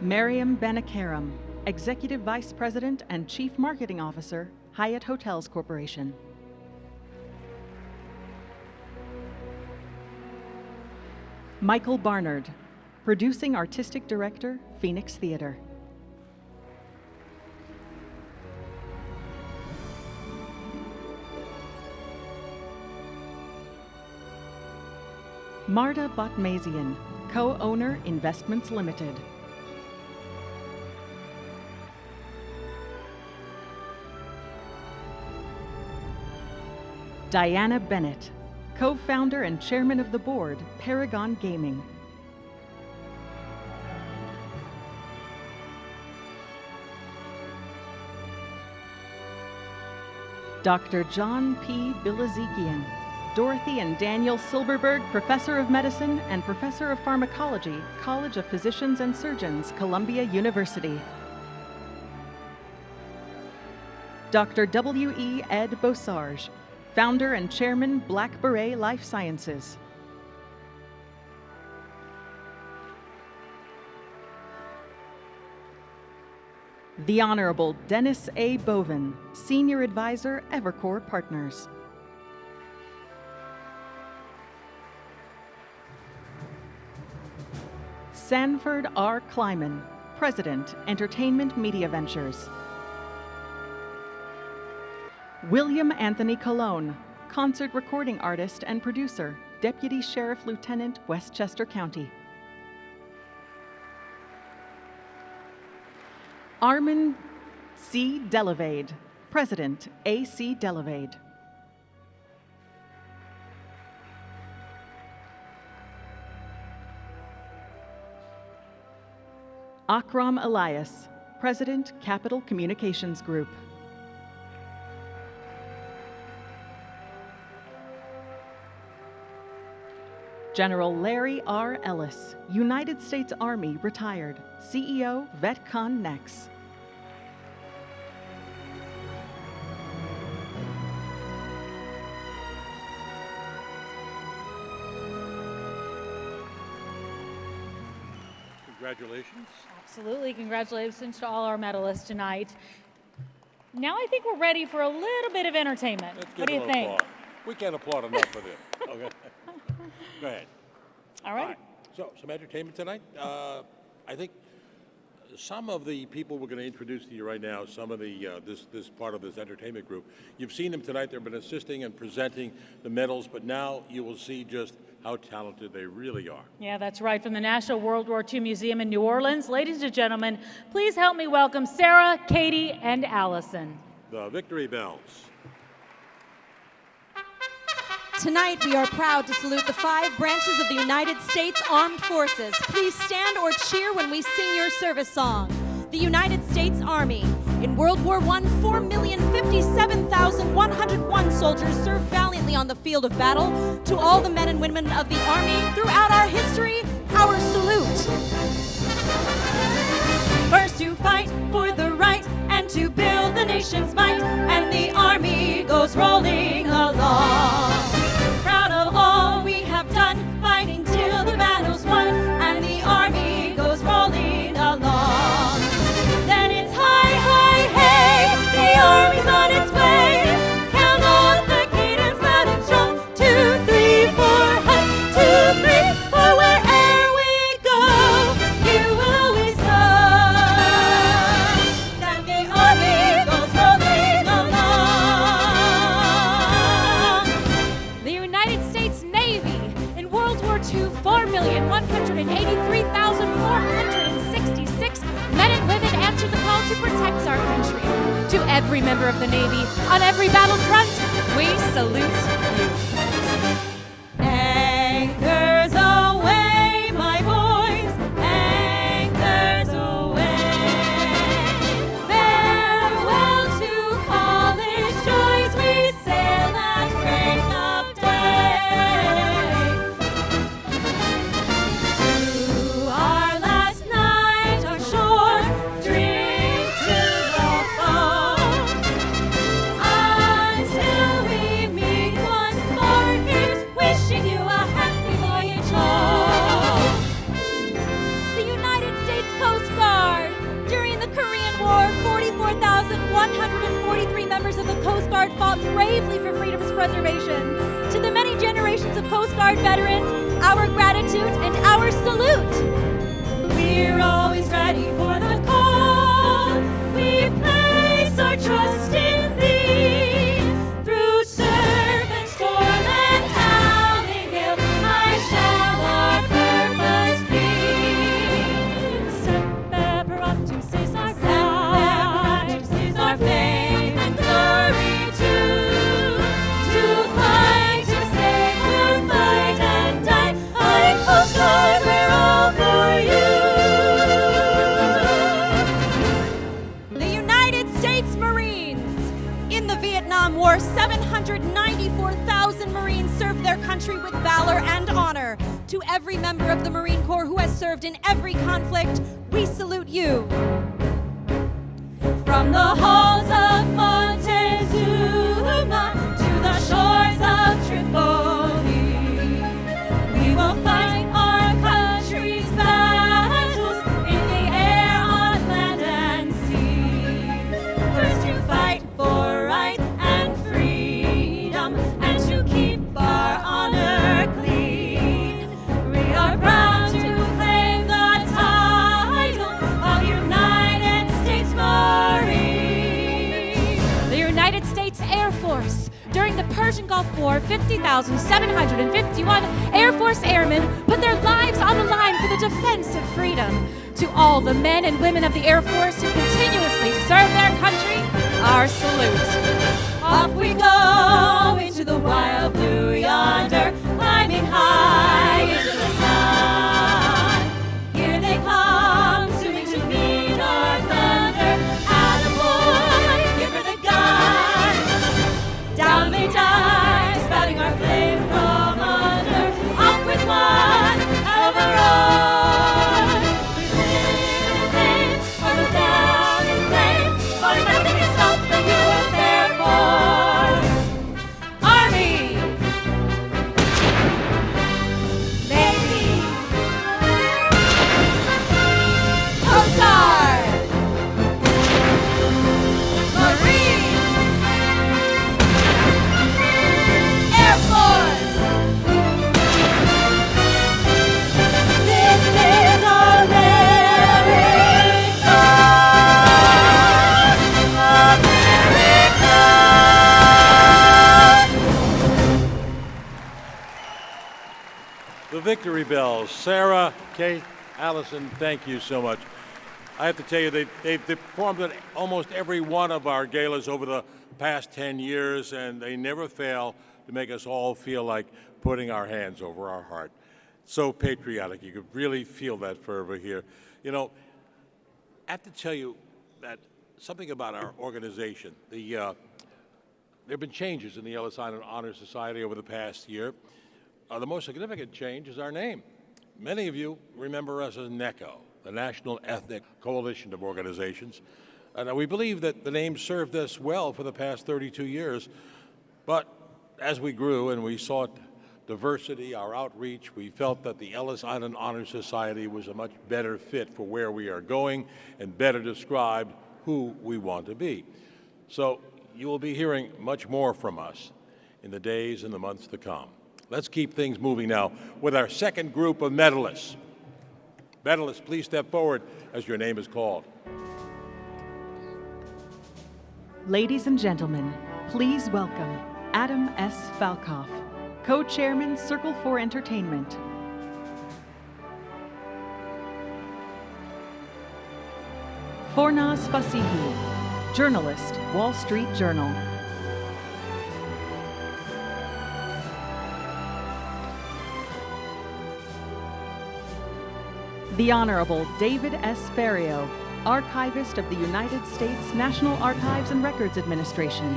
Mariam Benakaram, Executive Vice President and Chief Marketing Officer, Hyatt Hotels Corporation. Michael Barnard, Producing Artistic Director, Phoenix Theater. Marta Botmazian, Co-Owner, Investments Limited. Diana Bennett, Co-Founder and Chairman of the Board, Paragon Gaming. Dr. John P. Bilazikian, Dorothy and Daniel Silberberg Professor of Medicine and Professor of Pharmacology, College of Physicians and Surgeons, Columbia University. Dr. W. E. Ed Bossarge, Founder and Chairman, Black Beret Life Sciences. The Honorable Dennis A. Bovin, Senior Advisor, Evercore Partners. Sanford R. Kleiman, President, Entertainment Media Ventures. William Anthony Colon, Concert Recording Artist and Producer, Deputy Sheriff Lieutenant, Westchester County. Armin C. Delavade, President, A.C. Delavade. Akram Elias, President, Capital Communications Group. General Larry R. Ellis, United States Army, retired, CEO, VetCon Nex. Congratulations. Absolutely. Congratulations to all our medalists tonight. Now I think we're ready for a little bit of entertainment. What do you think? Applaud. We can't applaud enough for this. Okay. Go ahead. All right. So, some entertainment tonight. I think some of the people we're going to introduce to you right now, some of the this part of this entertainment group, you've seen them tonight. They've been assisting and presenting the medals, but now you will see just how talented they really are. Yeah, that's right. From the National World War II Museum in New Orleans, ladies and gentlemen, please help me welcome Sarah, Katie, and Allison. The Victory Bells. Tonight, we are proud to salute the 5 branches of the United States Armed Forces. Please stand or cheer when we sing your service song. The United States Army. In World War I, 4,057,101 soldiers served valiantly on the field of battle. To all the men and women of the Army throughout our history, our salute. First to fight for the right and to build the nation's might, and the Army goes rolling along. Proud of all we have done, fighting till the battle's won, and the Army goes rolling along. Then it's hi, hi, hey, the Army's on its way. Count on the cadence loud and strong. 2, 3, 4, hi, 2, 3, 4. Wherever we go, you will always know that the Army goes rolling along. The United States Navy. In World War II, 4,183,466 men and women answered the call to protect our country. To every member of the Navy, on every battlefront, we salute you. Anchors away, my boys, anchors away. Farewell to college joys, we sail at break of day. To our last night on shore, drink to the foe. Until we meet once more, here's wishing you a happy voyage home. The United States Coast Guard. During the Korean War, 44,143 members of the Coast Guard fought bravely for freedom's preservation. To the many generations of Coast Guard veterans, our gratitude and our salute. We're always ready for the call. We place our trust in thee. Through surf and storm and howling gale, high shall our purpose be. Semper Paratus is our pride, is our fame and glory too. To fight, to save, we'll fight and die. Like Coast Guard, we're all for you. The United States Marines. In the Vietnam War, 794,000 Marines served their country with valor and honor. To every member of the Marine Corps who has served in every conflict, we salute you. From the halls of Montezuma to the shores of Tripoli, we will fight our country's battles in the air, on land and sea. First to fight for right and freedom, and to keep our honor clean. We are proud to claim the title of United States Marine. The United States Air Force. During the Persian Gulf War, 50,751 Air Force airmen put their lives on the line for the defense of freedom. To all the men and women of the Air Force who continuously serve their country, our salute. Off we go into the wild blue yonder, climbing high into the sun. Here they come, zooming to victory bells. Sarah, Kate, Allison, thank you so much. I have to tell you, they've performed at almost every one of our galas over the past 10 years, and they never fail to make us all feel like putting our hands over our heart. So patriotic. You could really feel that fervor here. You know, I have to tell you that something about our organization. There have been changes in the Ellis Island Honors Society over the past year. The most significant change is our name. Many of you remember us as NECO, the National Ethnic Coalition of Organizations. And we believe that the name served us well for the past 32 years. But as we grew and we sought diversity, our outreach, we felt that the Ellis Island Honors Society was a much better fit for where we are going and better described who we want to be. So you will be hearing much more from us in the days and the months to come. Let's keep things moving now with our second group of medalists. Medalists, please step forward as your name is called. Ladies and gentlemen, please welcome Adam S. Falkoff, Co-Chairman, Circle 4 Entertainment. Fornaz Fasihi, journalist, Wall Street Journal. The Honorable David S. Ferrio, Archivist of the United States National Archives and Records Administration.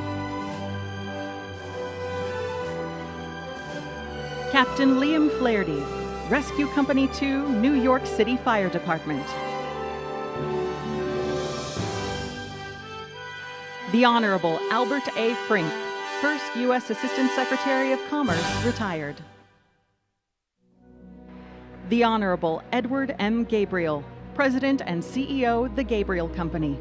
Captain Liam Flaherty, Rescue Company 2, New York City Fire Department. The Honorable Albert A. Frink, First U.S. Assistant Secretary of Commerce, retired. The Honorable Edward M. Gabriel, President and CEO, The Gabriel Company.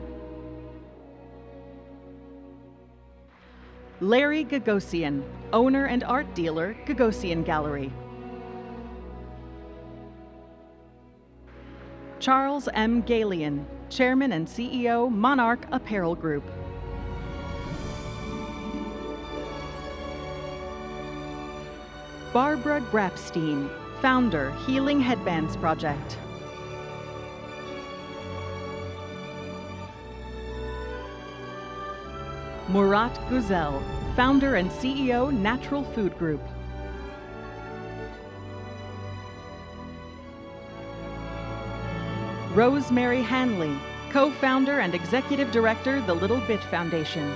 Larry Gagosian, owner and art dealer, Gagosian Gallery. Charles M. Galian, Chairman and CEO, Monarch Apparel Group. Barbara Grapstein, founder, Healing Headbands Project. Murat Güzel, founder and CEO, Natural Food Group. Rosemary Hanley, co-founder and executive director, The Little Bit Foundation.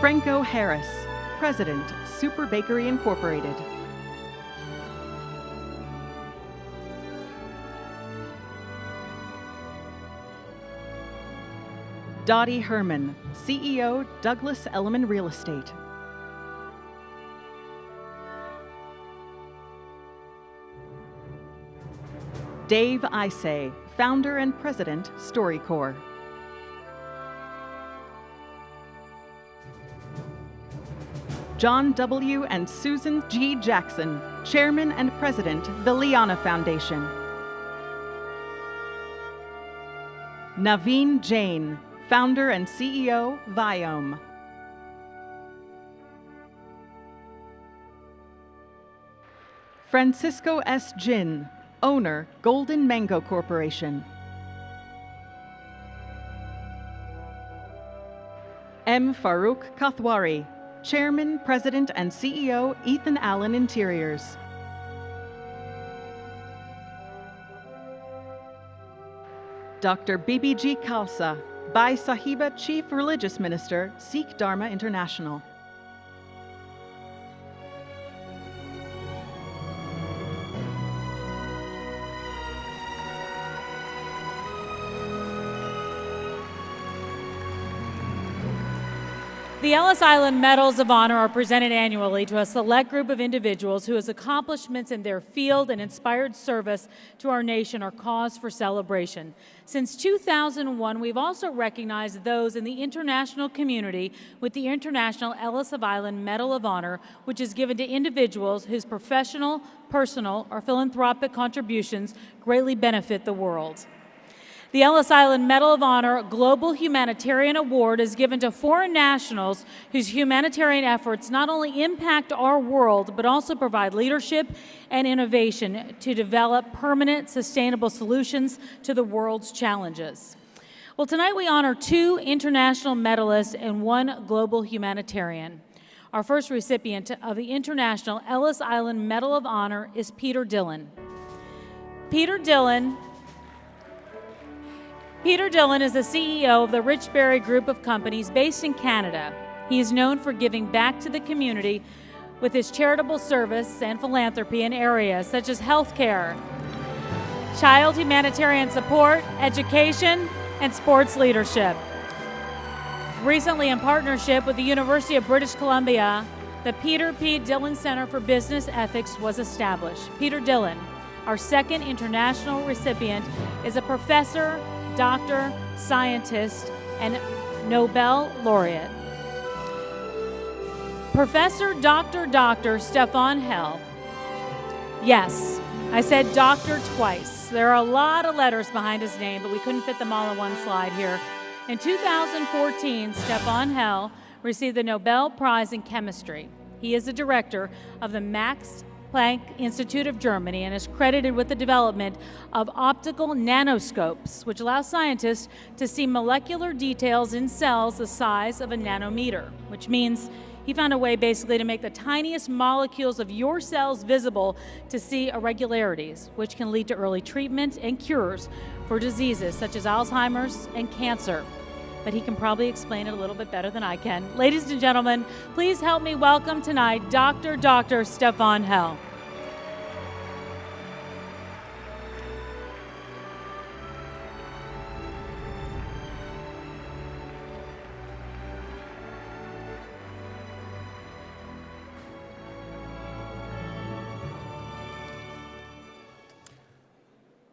Franco Harris, President, Super Bakery Incorporated. Dottie Herman, CEO, Douglas Elliman Real Estate. Dave Isay, founder and president, StoryCorps. John W. and Susan G. Jackson, Chairman and President, the Liana Foundation. Naveen Jain, founder and CEO, Viome. Francisco S. Jin, owner, Golden Mango Corporation. M. Farouk Kathwari, Chairman, President, and CEO, Ethan Allen Interiors. Dr. BBG Khalsa, Bai Sahiba, Chief Religious Minister, Sikh Dharma International. The Ellis Island Medals of Honor are presented annually to a select group of individuals whose accomplishments in their field and inspired service to our nation are cause for celebration. Since 2001, we've also recognized those in the international community with the International Ellis Island Medal of Honor, which is given to individuals whose professional, personal, or philanthropic contributions greatly benefit the world. The Ellis Island Medal of Honor Global Humanitarian Award is given to foreign nationals whose humanitarian efforts not only impact our world, but also provide leadership and innovation to develop permanent, sustainable solutions to the world's challenges. Well, tonight we honor 2 international medalists and 1 global humanitarian. Our first recipient of the International Ellis Island Medal of Honor is Peter Dillon. Peter Dillon is the CEO of the Richberry Group of companies based in Canada. He is known for giving back to the community with his charitable service and philanthropy in areas such as healthcare, child humanitarian support, education, and sports leadership. Recently, in partnership with the University of British Columbia, the Peter P. Dillon Center for Business Ethics was established. Peter Dillon, our second international recipient, is a professor, doctor, scientist, and Nobel laureate. Professor Dr. Stefan Hell. Yes, I said doctor twice. There are a lot of letters behind his name, but we couldn't fit them all on one slide here. In 2014, Stefan Hell received the Nobel Prize in Chemistry. He is the director of the Max Planck Institute of Germany and is credited with the development of optical nanoscopes, which allow scientists to see molecular details in cells the size of a nanometer, which means he found a way basically to make the tiniest molecules of your cells visible to see irregularities, which can lead to early treatment and cures for diseases such as Alzheimer's and cancer. But he can probably explain it a little bit better than I can. Ladies and gentlemen, please help me welcome tonight Dr. Stefan Hell.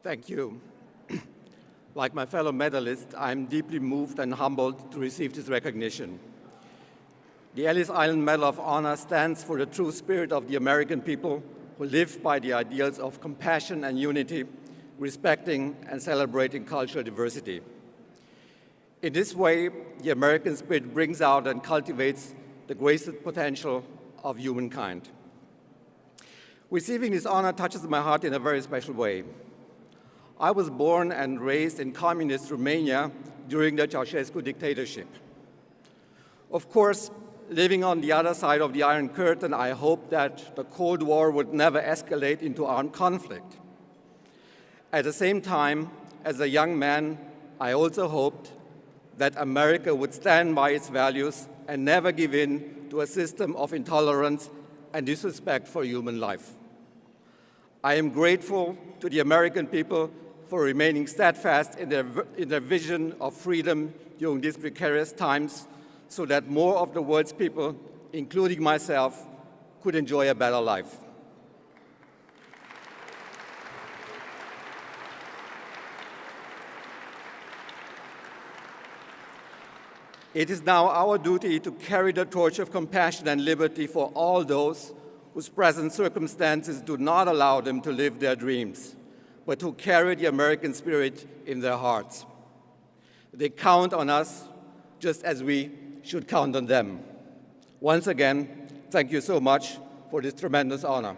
Thank you. Like my fellow medalists, I'm deeply moved and humbled to receive this recognition. The Ellis Island Medal of Honor stands for the true spirit of the American people who live by the ideals of compassion and unity, respecting and celebrating cultural diversity. In this way, the American spirit brings out and cultivates the greatest potential of humankind. Receiving this honor touches my heart in a very special way. I was born and raised in communist Romania during the Ceausescu dictatorship. Of course, living on the other side of the Iron Curtain, I hoped that the Cold War would never escalate into armed conflict. At the same time, as a young man, I also hoped that America would stand by its values and never give in to a system of intolerance and disrespect for human life. I am grateful to the American people for remaining steadfast in their vision of freedom during these precarious times so that more of the world's people, including myself, could enjoy a better life. It is now our duty to carry the torch of compassion and liberty for all those whose present circumstances do not allow them to live their dreams, but who carry the American spirit in their hearts. They count on us just as we should count on them. Once again, thank you so much for this tremendous honor.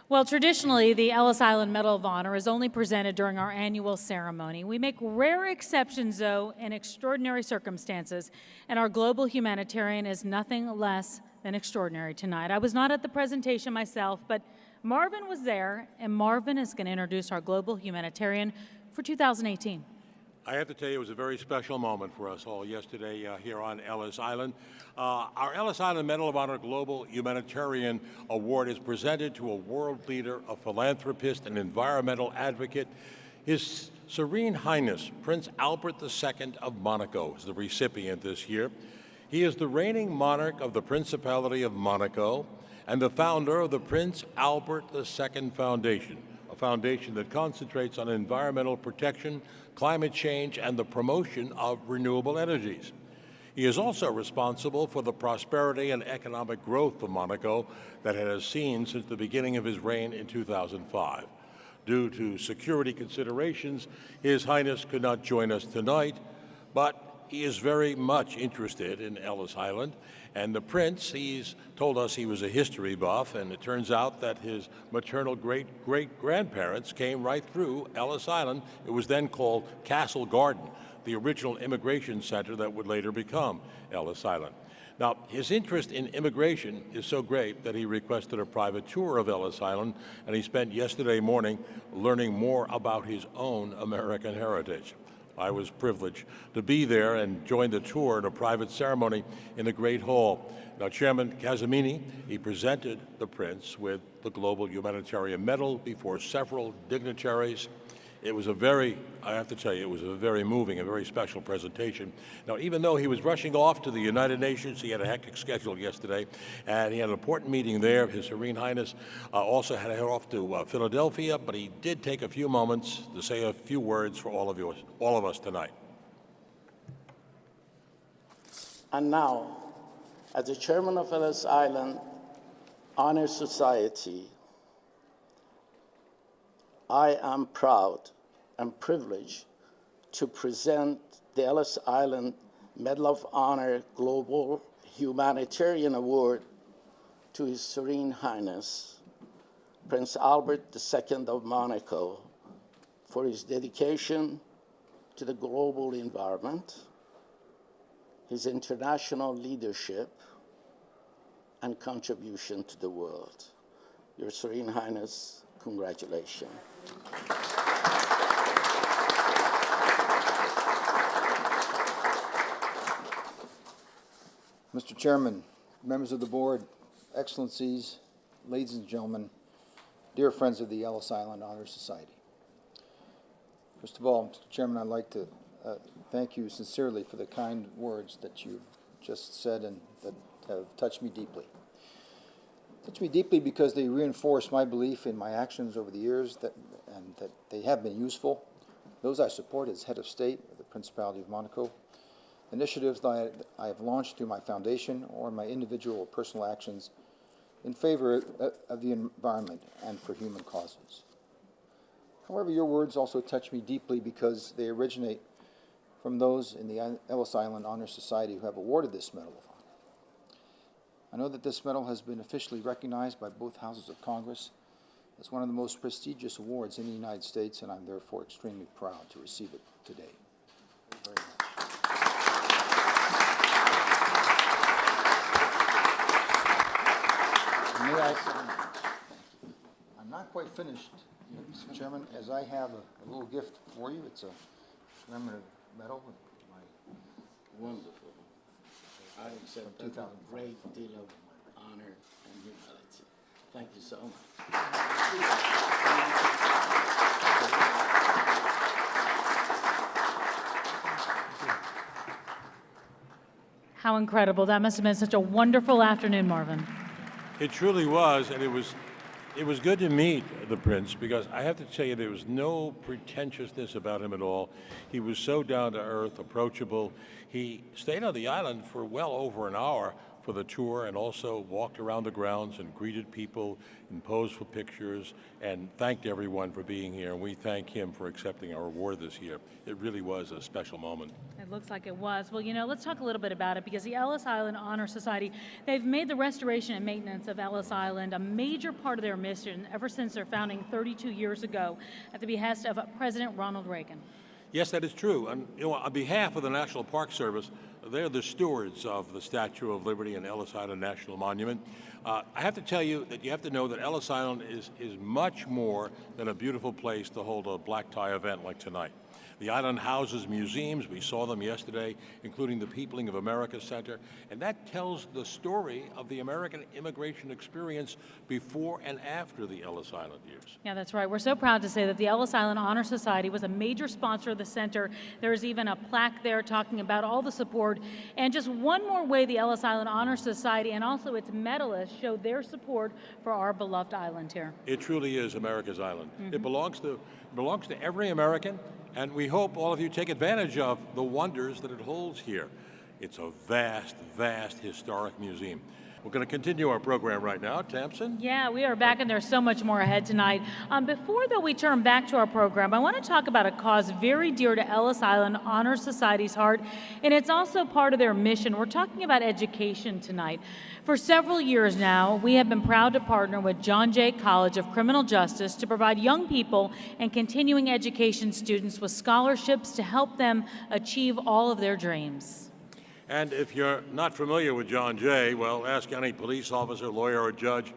Well, traditionally, the Ellis Island Medal of Honor is only presented during our annual ceremony. We make rare exceptions, though, in extraordinary circumstances, and our global humanitarian is nothing less than extraordinary tonight. I was not at the presentation myself, but Marvin was there, and Marvin is going to introduce our global humanitarian for 2018. I have to tell you, it was a very special moment for us all yesterday here on Ellis Island. Our Ellis Island Medal of Honor Global Humanitarian Award is presented to a world leader, a philanthropist, an environmental advocate. His Serene Highness, Prince Albert II of Monaco, is the recipient this year. He is the reigning monarch of the Principality of Monaco and the founder of the Prince Albert II Foundation, a foundation that concentrates on environmental protection, climate change, and the promotion of renewable energies. He is also responsible for the prosperity and economic growth of Monaco that it has seen since the beginning of his reign in 2005. Due to security considerations, His Highness could not join us tonight, but he is very much interested in Ellis Island. And the Prince, he's told us he was a history buff, and it turns out that his maternal great-great-grandparents came right through Ellis Island. It was then called Castle Garden, the original immigration center that would later become Ellis Island. Now, his interest in immigration is so great that he requested a private tour of Ellis Island, and he spent yesterday morning learning more about his own American heritage. I was privileged to be there and join the tour in a private ceremony in the Great Hall. Now, Chairman Kamen, he presented the Prince with the Global Humanitarian Medal before several dignitaries. It was I have to tell you, it was a very moving, a very special presentation. Now, even though he was rushing off to the United Nations, he had a hectic schedule yesterday, and he had an important meeting there. His Serene Highness also had to head off to Philadelphia, but he did take a few moments to say a few words for all of us tonight. And now, as the chairman of Ellis Island Honors Society, I am proud and privileged to present the Ellis Island Medal of Honor Global Humanitarian Award to His Serene Highness, Prince Albert II of Monaco, for his dedication to the global environment, his international leadership, and contribution to the world. Your Serene Highness, congratulations. Mr. Chairman, members of the board, excellencies, ladies and gentlemen, dear friends of the Ellis Island Honors Society. First of all, Mr. Chairman, I'd like to thank you sincerely for the kind words that you just said and that have touched me deeply. Touched me deeply because they reinforce my belief in my actions over the years that they have been useful. Those I support as head of state of the Principality of Monaco, initiatives that I have launched through my foundation or my individual or personal actions in favor of the environment and for human causes. However, your words also touch me deeply because they originate from those in the Ellis Island Honors Society who have awarded this Medal of Honor. I know that this medal has been officially recognized by both houses of Congress as one of the most prestigious awards in the United States, and I'm therefore extremely proud to receive it today. Thank you very much. May I say, I'm not quite finished, Mr. Chairman, as I have a little gift for you. It's a commemorative medal with my Wonderful. I accept a great deal of honor and humility. Thank you so much. How incredible. That must have been such a wonderful afternoon, Marvin. It truly was, and it was good to meet the Prince, because I have to tell you, there was no pretentiousness about him at all. He was so down to earth, approachable. He stayed on the island for well over an hour for the tour, and also walked around the grounds and greeted people and posed for pictures and thanked everyone for being here. And we thank him for accepting our award this year. It really was a special moment. It looks like it was. Well, you know, let's talk a little bit about it, because the Ellis Island Honor Society, they've made the restoration and maintenance of Ellis Island a major part of their mission ever since their founding 32 years ago at the behest of President Ronald Reagan. Yes, that is true. And you know, on behalf of the National Park Service, they're the stewards of the Statue of Liberty and Ellis Island National Monument. I have to tell you that you have to know that Ellis Island is much more than a beautiful place to hold a black tie event like tonight. The island houses museums. We saw them yesterday, including the Peopling of America Center, and that tells the story of the American immigration experience before and after the Ellis Island years. Yeah, that's right. We're so proud to say that the Ellis Island Honor Society was a major sponsor of the center. There's even a plaque there talking about all the support. And just one more way the Ellis Island Honor Society and also its medalists show their support for our beloved island here. It truly is America's island. Mm-hmm. It belongs to every American, and we hope all of you take advantage of the wonders that it holds here. It's a vast, vast historic museum. We're going to continue our program right now. Tamsin? Yeah, we are back, and there's so much more ahead tonight. Before, though, we turn back to our program, I want to talk about a cause very dear to Ellis Island Honors Society's heart, and it's also part of their mission. We're talking about education tonight. For several years now, we have been proud to partner with John Jay College of Criminal Justice to provide young people and continuing education students with scholarships to help them achieve all of their dreams. And if you're not familiar with John Jay, well, ask any police officer, lawyer, or judge.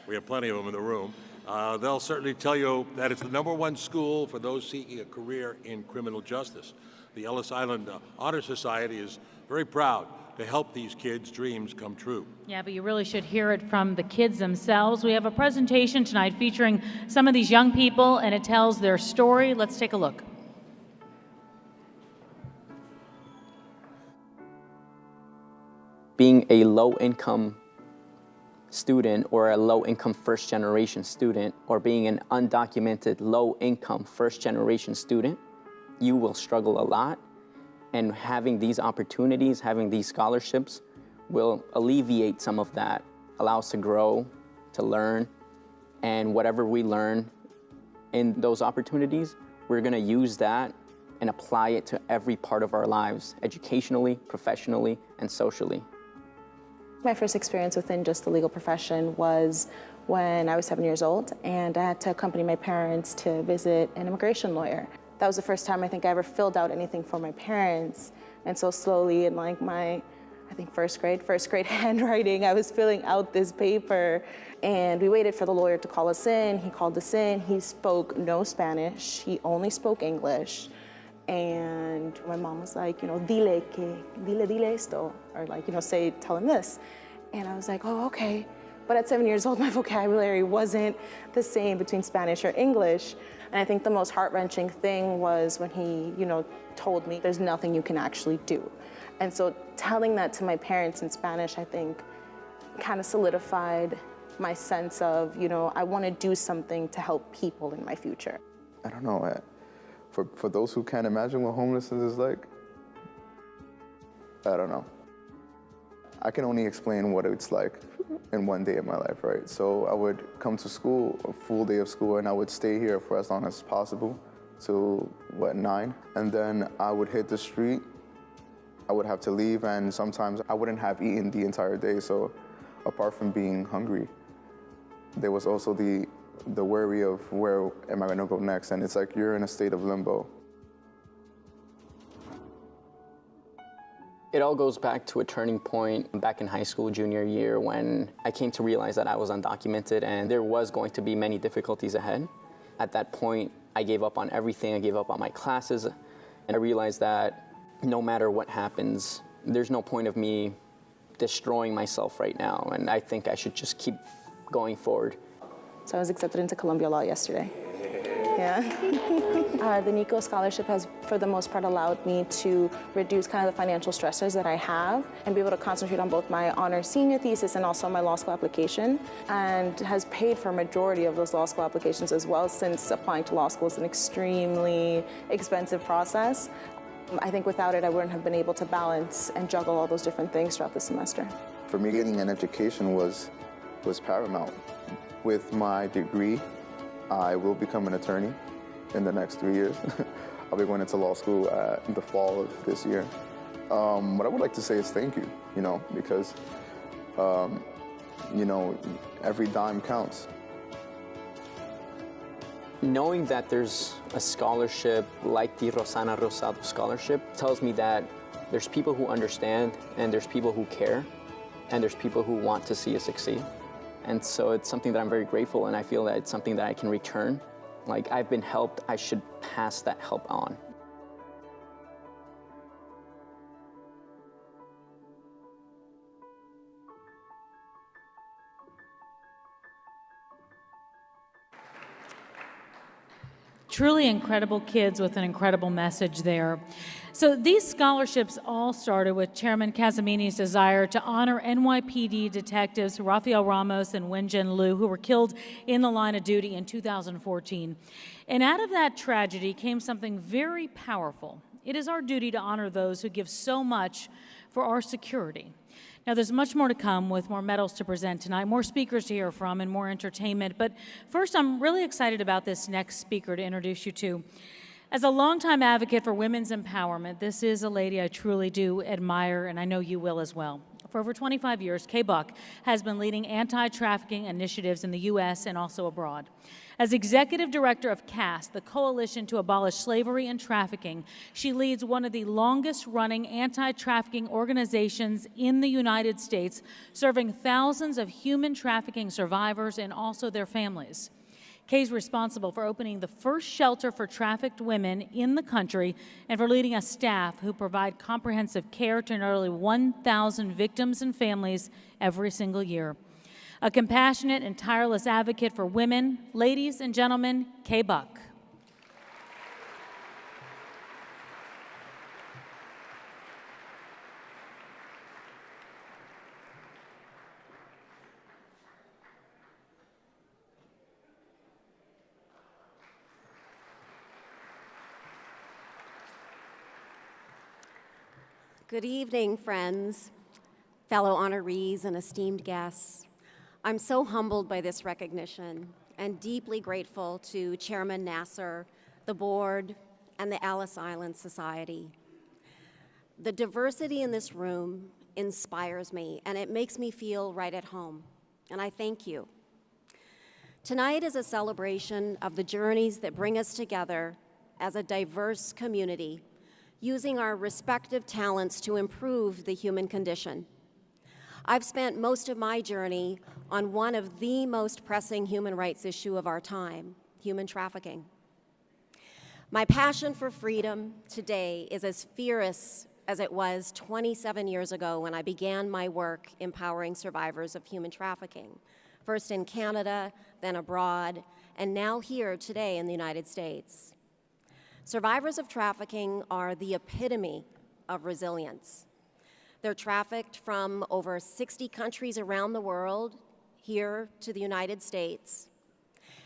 We have plenty of them in the room. They'll certainly tell you that it's the #1 school for those seeking a career in criminal justice. The Ellis Island Honors Society is very proud to help these kids' dreams come true. Yeah, but you really should hear it from the kids themselves. We have a presentation tonight featuring some of these young people, and it tells their story. Let's take a look. Being a low-income student or a low-income first-generation student, or being an undocumented low-income first-generation student, you will struggle a lot. And having these opportunities, having these scholarships will alleviate some of that, allow us to grow, to learn, and whatever we learn in those opportunities, we're gonna use that and apply it to every part of our lives, educationally, professionally, and socially. My first experience within just the legal profession was when I was 7 years old, and I had to accompany my parents to visit an immigration lawyer. That was the first time I think I ever filled out anything for my parents. And so slowly in like my, I think first grade handwriting, I was filling out this paper, and we waited for the lawyer to call us in. He called us in. He spoke no Spanish. He only spoke English. And my mom was like, dile esto, or like, tell him this. And I was like, oh, okay. But at 7 years old, my vocabulary wasn't the same between Spanish or English. And I think the most heart-wrenching thing was when he, told me there's nothing you can actually do. And so telling that to my parents in Spanish, I think, kind of solidified my sense of, I want to do something to help people in my future. I don't know. For those who can't imagine what homelessness is like, I don't know. I can only explain what it's like in one day of my life, right? So I would come to school, a full day of school, and I would stay here for as long as possible, till 9? And then I would hit the street. I would have to leave, and sometimes I wouldn't have eaten the entire day. So apart from being hungry, there was also the worry of where am I gonna go next? And it's like you're in a state of limbo. It all goes back to a turning point back in high school, junior year, when I came to realize that I was undocumented and there was going to be many difficulties ahead. At that point, I gave up on everything. I gave up on my classes, and I realized that no matter what happens, there's no point of me destroying myself right now, and I think I should just keep going forward. So I was accepted into Columbia Law yesterday. Yeah. The NICO scholarship has, for the most part, allowed me to reduce kind of the financial stressors that I have and be able to concentrate on both my honors senior thesis and also my law school application, and has paid for a majority of those law school applications as well, since applying to law school is an extremely expensive process. I think without it, I wouldn't have been able to balance and juggle all those different things throughout the semester. For me, getting an education was paramount. With my degree, I will become an attorney in the next 3 years. I'll be going into law school in the fall of this year. What I would like to say is thank you, because, every dime counts. Knowing that there's a scholarship like the Rosana Rosado scholarship tells me that there's people who understand, and there's people who care, and there's people who want to see us succeed. And so it's something that I'm very grateful, and I feel that it's something that I can return. Like, I've been helped, I should pass that help on. Truly incredible kids with an incredible message there. So these scholarships all started with Chairman Casamini's desire to honor NYPD detectives Rafael Ramos and Wenjin Liu, who were killed in the line of duty in 2014. And out of that tragedy came something very powerful. It is our duty to honor those who give so much for our security. Now, there's much more to come with more medals to present tonight, more speakers to hear from, and more entertainment. But first, I'm really excited about this next speaker to introduce you to. As a longtime advocate for women's empowerment, this is a lady I truly do admire, and I know you will as well. For over 25 years, Kay Buck has been leading anti-trafficking initiatives in the U.S. and also abroad. As executive director of CAST, the Coalition to Abolish Slavery and Trafficking, she leads one of the longest-running anti-trafficking organizations in the United States, serving thousands of human trafficking survivors and also their families. Kay's responsible for opening the first shelter for trafficked women in the country and for leading a staff who provide comprehensive care to nearly 1,000 victims and families every single year. A compassionate and tireless advocate for women, ladies and gentlemen, Kay Buck. Good evening, friends, fellow honorees, and esteemed guests. I'm so humbled by this recognition and deeply grateful to Chairman Nasser, the board, and the Ellis Island Society. The diversity in this room inspires me, and it makes me feel right at home, and I thank you. Tonight is a celebration of the journeys that bring us together as a diverse community, using our respective talents to improve the human condition. I've spent most of my journey on one of the most pressing human rights issue of our time, human trafficking. My passion for freedom today is as fierce as it was 27 years ago when I began my work empowering survivors of human trafficking, first in Canada, then abroad, and now here today in the United States. Survivors of trafficking are the epitome of resilience. They're trafficked from over 60 countries around the world here to the United States.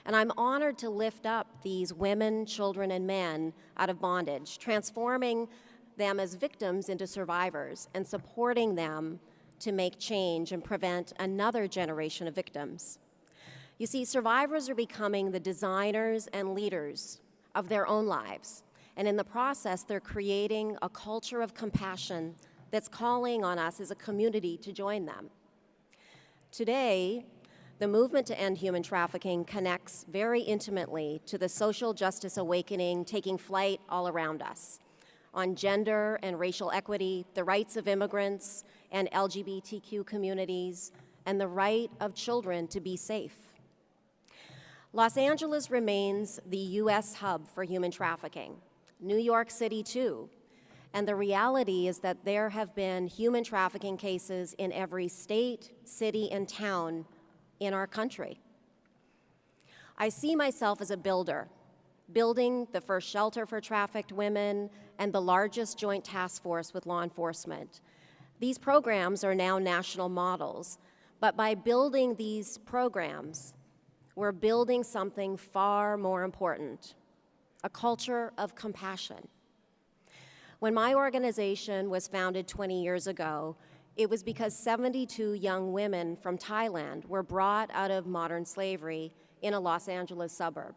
And I'm honored to lift up these women, children, and men out of bondage, transforming them as victims into survivors and supporting them to make change and prevent another generation of victims. You see, survivors are becoming the designers and leaders of their own lives. And in the process, they're creating a culture of compassion that's calling on us as a community to join them. Today, the movement to end human trafficking connects very intimately to the social justice awakening taking flight all around us on gender and racial equity, the rights of immigrants and LGBTQ communities, and the right of children to be safe. Los Angeles remains the U.S. hub for human trafficking. New York City, too. And the reality is that there have been human trafficking cases in every state, city, and town in our country. I see myself as a builder, building the first shelter for trafficked women and the largest joint task force with law enforcement. These programs are now national models, but by building these programs, we're building something far more important, a culture of compassion. When my organization was founded 20 years ago, it was because 72 young women from Thailand were brought out of modern slavery in a Los Angeles suburb.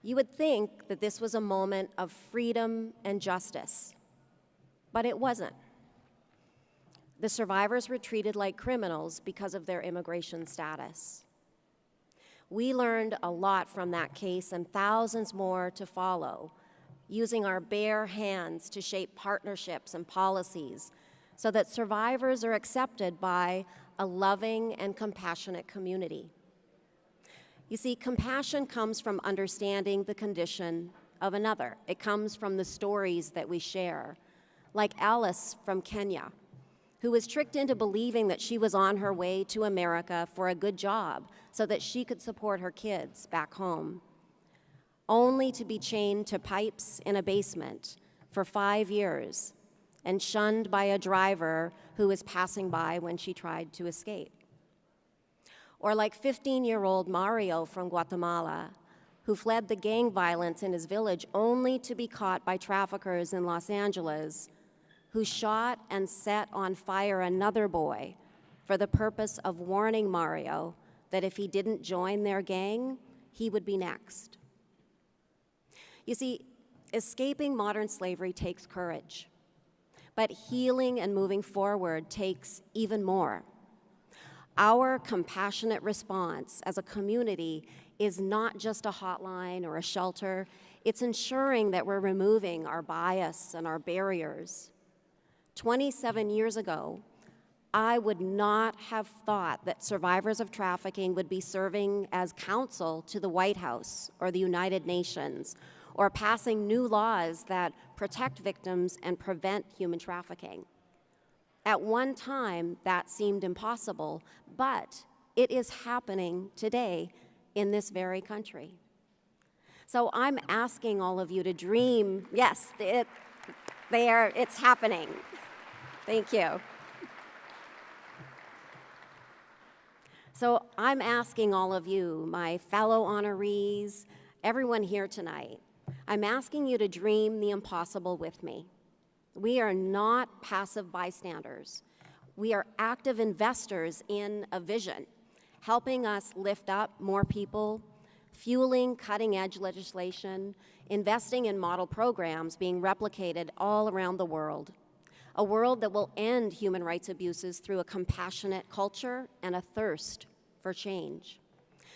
You would think that this was a moment of freedom and justice, but it wasn't. The survivors were treated like criminals because of their immigration status. We learned a lot from that case and thousands more to follow, using our bare hands to shape partnerships and policies so that survivors are accepted by a loving and compassionate community. You see, compassion comes from understanding the condition of another. It comes from the stories that we share, like Alice from Kenya, who was tricked into believing that she was on her way to America for a good job so that she could support her kids back home, only to be chained to pipes in a basement for 5 years and shunned by a driver who was passing by when she tried to escape. Or like 15-year-old Mario from Guatemala, who fled the gang violence in his village only to be caught by traffickers in Los Angeles, who shot and set on fire another boy for the purpose of warning Mario that if he didn't join their gang, he would be next. You see, escaping modern slavery takes courage, but healing and moving forward takes even more. Our compassionate response as a community is not just a hotline or a shelter, it's ensuring that we're removing our bias and our barriers. 27 years ago, I would not have thought that survivors of trafficking would be serving as counsel to the White House or the United Nations, or passing new laws that protect victims and prevent human trafficking. At one time, that seemed impossible, but it is happening today in this very country. So I'm asking all of you to dream. Yes, it's happening. Thank you. So I'm asking all of you, my fellow honorees, everyone here tonight, I'm asking you to dream the impossible with me. We are not passive bystanders. We are active investors in a vision, helping us lift up more people, fueling cutting-edge legislation, investing in model programs being replicated all around the world. A world that will end human rights abuses through a compassionate culture and a thirst for change,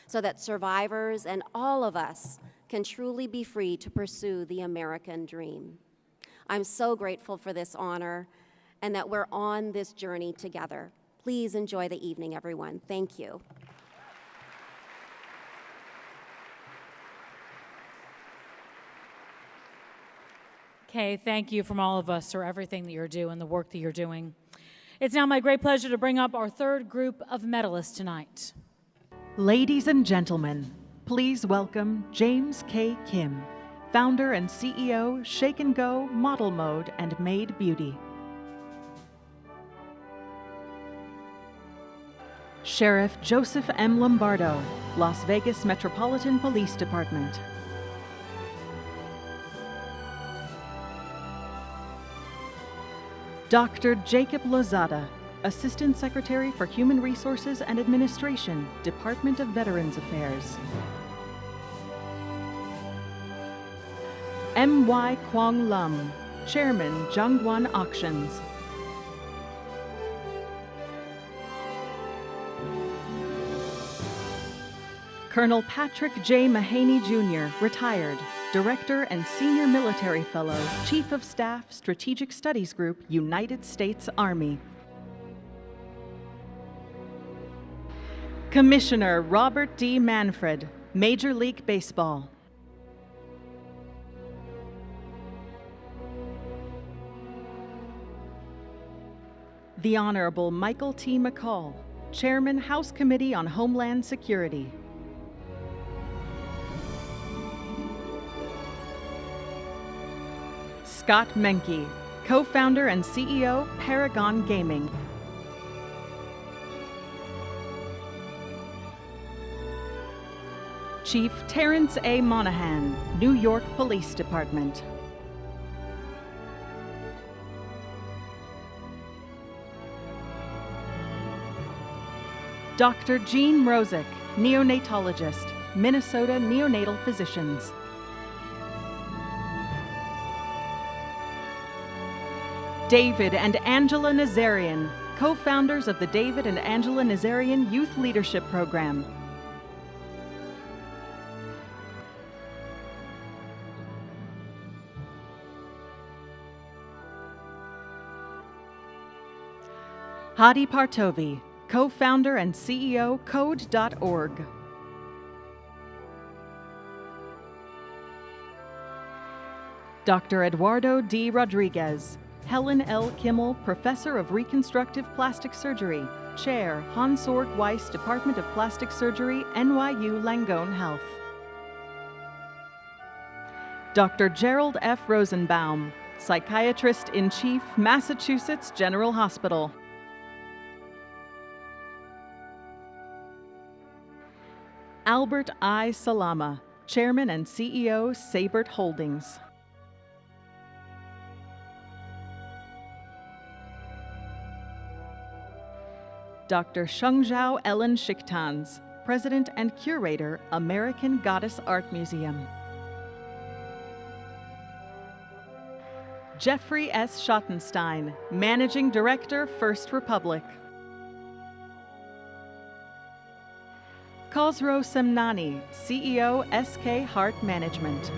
so that survivors and all of us can truly be free to pursue the American dream. I'm so grateful for this honor and that we're on this journey together. Please enjoy the evening, everyone. Thank you. Okay, thank you from all of us for everything that you're doing, the work that you're doing. It's now my great pleasure to bring up our third group of medalists tonight. Ladies and gentlemen, please welcome James K. Kim, founder and CEO, Shake and Go, Model Mode, and Made Beauty. Sheriff Joseph M. Lombardo, Las Vegas Metropolitan Police Department. Dr. Jacob Lozada, Assistant Secretary for Human Resources and Administration, Department of Veterans Affairs. M.Y. Kwong Lum, Chairman, Zhangguan Auctions. Colonel Patrick J. Mahaney, Jr., retired, Director and Senior Military Fellow, Chief of Staff, Strategic Studies Group, United States Army. Commissioner Robert D. Manfred, Major League Baseball. The Honorable Michael T. McCall, Chairman, House Committee on Homeland Security. Scott Menke, co-founder and CEO, Paragon Gaming. Chief Terrence A. Monahan, New York Police Department. Dr. Jean Mrozek, neonatologist, Minnesota Neonatal Physicians. David and Angela Nazarian, co-founders of the David and Angela Nazarian Youth Leadership Program. Hadi Partovi, co-founder and CEO, Code.org. Dr. Eduardo D. Rodriguez, Helen L. Kimmel, Professor of Reconstructive Plastic Surgery, Chair, Hans-Org Weiss Department of Plastic Surgery, NYU Langone Health. Dr. Gerald F. Rosenbaum, Psychiatrist-in-Chief, Massachusetts General Hospital. Albert I. Salama, Chairman and CEO, Sabert Holdings. Dr. Shengzhao Ellen Schichtans, President and Curator, American Goddess Art Museum. Jeffrey S. Schottenstein, Managing Director, First Republic. Khosrow Semnani, CEO, SK Heart Management.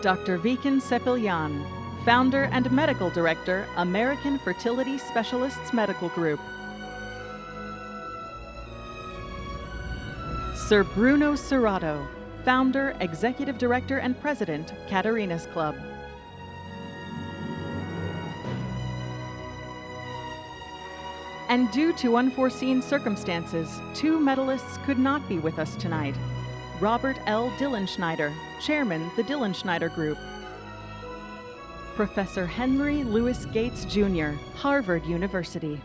Dr. Viken Sepilyan, Founder and Medical Director, American Fertility Specialists Medical Group. Sir Bruno Serrato, Founder, Executive Director, and President, Katarina's Club. And due to unforeseen circumstances, 2 medalists could not be with us tonight. Robert L. Dillenschneider, Chairman, the Dillenschneider Group. Professor Henry Louis Gates, Jr., Harvard University.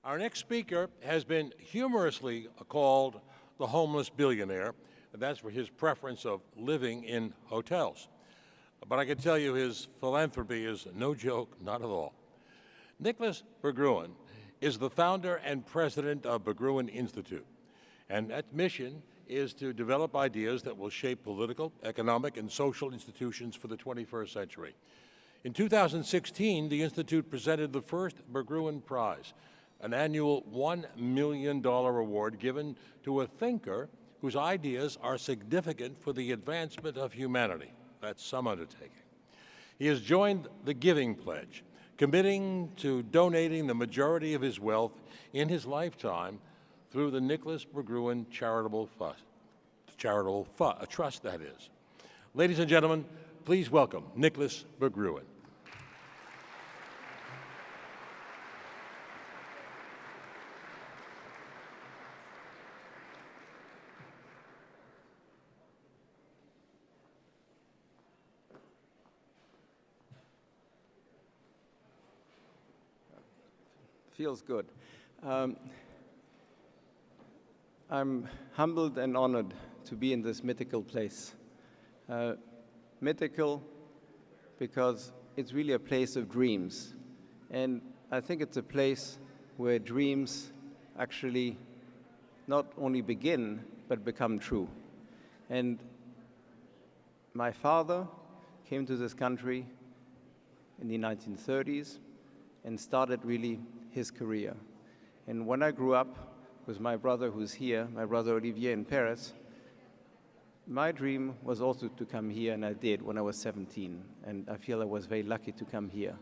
Our next speaker has been humorously called the homeless billionaire, and that's for his preference of living in hotels. But I can tell you his philanthropy is no joke, not at all. Nicholas Berggruen is the founder and president of Berggruen Institute, and that mission is to develop ideas that will shape political, economic, and social institutions for the 21st century. In 2016, the Institute presented the first Berggruen Prize, an annual $1 million award given to a thinker whose ideas are significant for the advancement of humanity. That's some undertaking. He has joined the Giving Pledge, committing to donating the majority of his wealth in his lifetime through the Nicholas Berggruen Charitable Trust, that is. Ladies and gentlemen, please welcome Nicholas Berggruen. Feels good. I'm humbled and honored to be in this mythical place. Mythical because it's really a place of dreams. And I think it's a place where dreams actually not only begin, but become true. And my father came to this country in the 1930s and started really his career. And when I grew up with my brother who's here, my brother Olivier in Paris, my dream was also to come here, and I did when I was 17. And I feel I was very lucky to come here.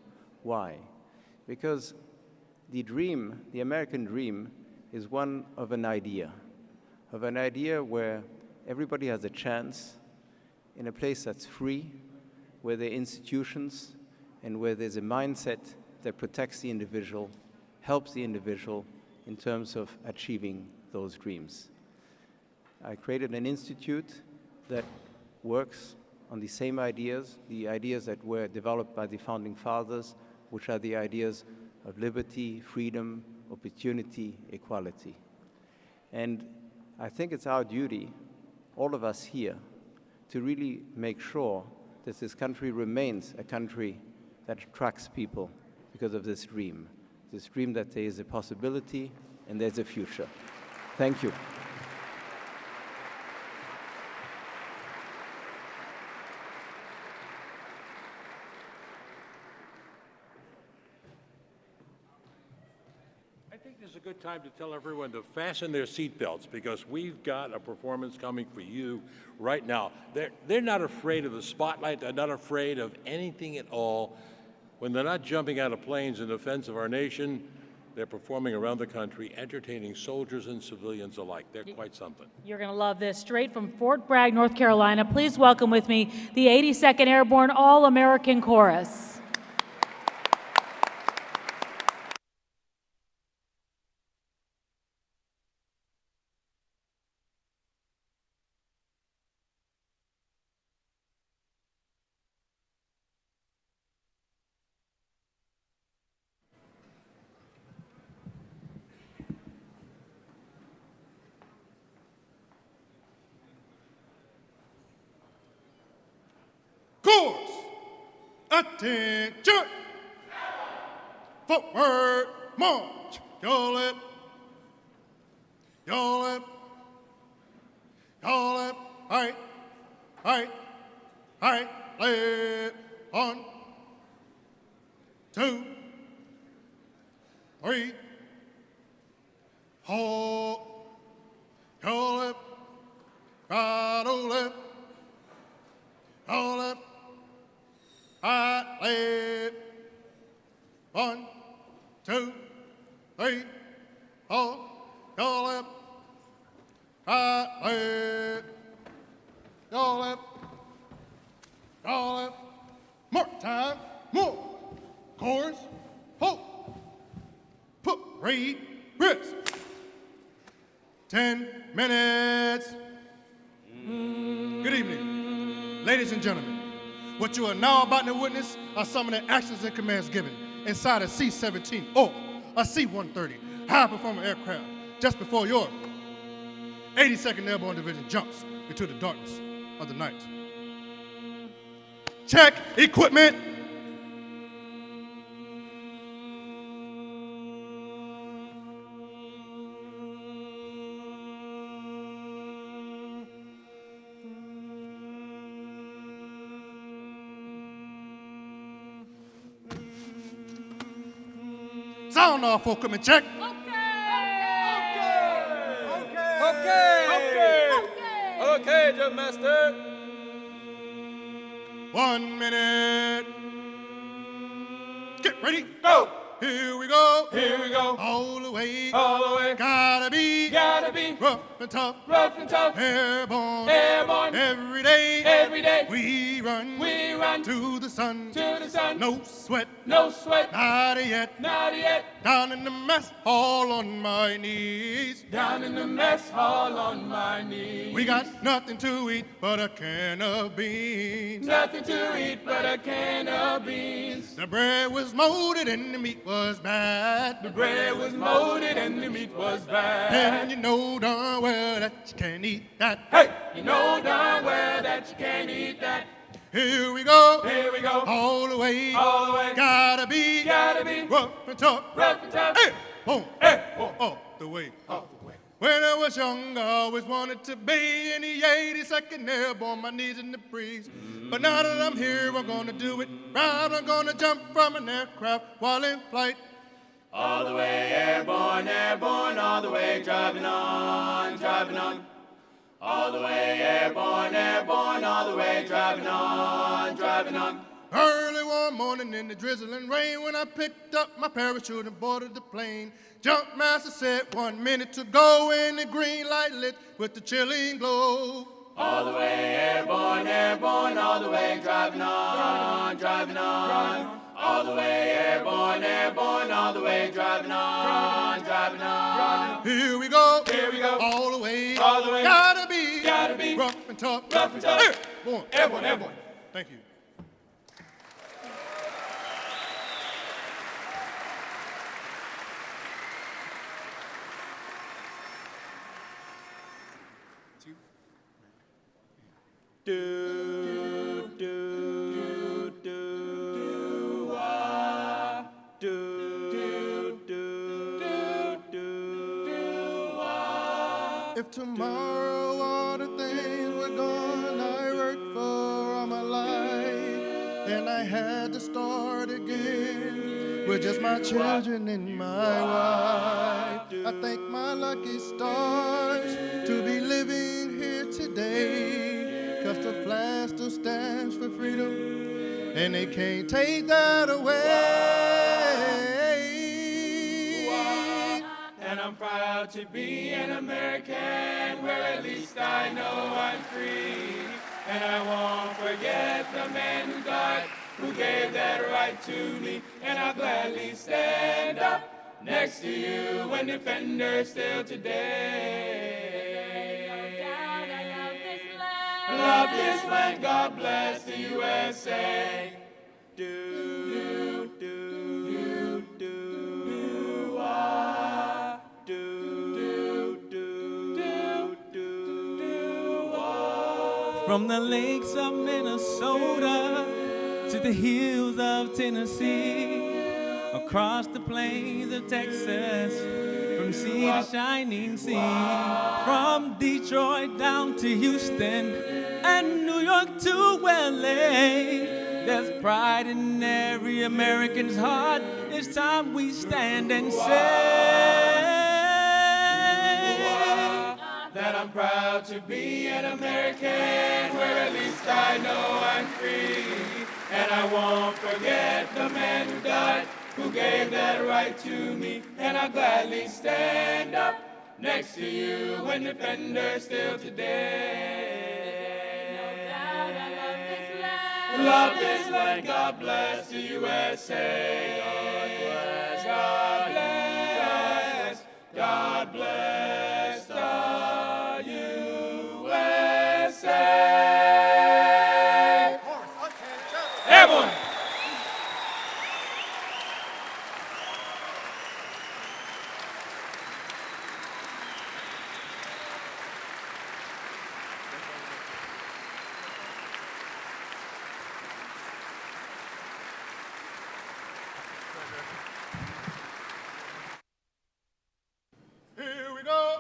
Why? Because the dream, the American dream, is one of an idea where everybody has a chance in a place that's free, where there are institutions, and where there's a mindset that protects the individual, helps the individual in terms of achieving those dreams. I created an institute that works on the same ideas, the ideas that were developed by the founding fathers, which are the ideas of liberty, freedom, opportunity, equality. And I think it's our duty, all of us here, to really make sure that this country remains a country that attracts people because of this dream that there is a possibility and there's a future. Thank you. I think this is a good time to tell everyone to fasten their seatbelts because we've got a performance coming for you right now. They're not afraid of the spotlight. They're not afraid of anything at all. When they're not jumping out of planes in defense of our nation, they're performing around the country, entertaining soldiers and civilians alike. They're quite something. You're going to love this. Straight from Fort Bragg, North Carolina, please welcome with me the 82nd Airborne All-American Chorus. Attention! Forward march! Y'all up! Y'all up! Y'all up! All right, all right, all right, lay on. 2, 3, hold. Y'all up! Right on left. Y'all up! Right, lay. 1, 2, 3, hold. Y'all up! Right, lay. Y'all up, y'all up, more time, more, chorus, hold, put, read, wrist, 10 minutes. Good evening, ladies and gentlemen. What you are now about to witness are some of the actions and commands given inside a C-17 or a C-130 high-performing aircraft just before your 82nd Airborne Division jumps into the darkness of the night. Check equipment. Sound off for equipment check. Okay, Jump Master. 1 minute. Get ready. Go. Here we go. Here we go. All the way. All the way. Gotta be. Gotta be. Rough and tough. Rough and tough. Airborne. Airborne. Every day. Every day. We run. We run. To the sun. To the sun. No sweat. No sweat. Not yet. Not yet. Down in the mess hall on my knees. Down in the mess hall on my knees. We got nothing to eat but a can of beans. Nothing to eat but a can of beans. The bread was molded and the meat was bad. The bread was molded and the meat was bad. And you know darn well that you can't eat that. Hey, you know darn well that you can't eat that. Here we go. Here we go. All the way. All the way. Gotta be. Gotta be. Rough and tough. Rough and tough. Hey, boom. Hey, boom. All the way. All the way. When I was young, I always wanted to be in the 82nd Airborne, my knees in the breeze. But now that I'm here, I'm gonna do it right. I'm gonna jump from an aircraft while in flight. All the way airborne, airborne, all the way driving on, driving on. All the way airborne, airborne, all the way driving on, driving on. Early one morning in the drizzling rain, when I picked up my parachute and boarded the plane, Jump Master said 1 minute to go, and the green light lit with the chilling glow. All the way airborne, airborne, all the way driving on, driving on. All the way airborne, airborne, all the way driving on, driving on. Here we go. Here we go. All the way. All the way. Gotta be. Gotta be. Rough and tough. Rough and tough. Airborne. Airborne, airborne. Thank you. Do, do, do, wah. Do, wah. If tomorrow all the things were gone I worked for all my life, and I had to start again with just my children and my wife, I thank my lucky stars to be living here today. 'Cause the flag still stands for freedom, and they can't take that away. And I'm proud to be an American, where at least I know I'm free. And I won't forget the man who gave that right to me. And I'll gladly stand up next to you and defend her still today. Love this land, God bless the USA. Do, do, do, ah. Do, ah. From the lakes of Minnesota to the hills of Tennessee, across the plains of Texas, from sea to shining sea, from Detroit down to Houston and New York to LA. There's pride in every American's heart. It's time we stand and say that I'm proud to be an American, where at least I know I'm free. And I won't forget the man who died, who gave that right to me. And I'll gladly stand up next to you and defend her still today. Love this land, God bless the USA. God bless, God bless, God bless the USA. Everyone.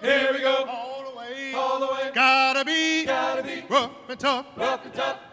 Here we go, all the way. Gotta be rough and tough,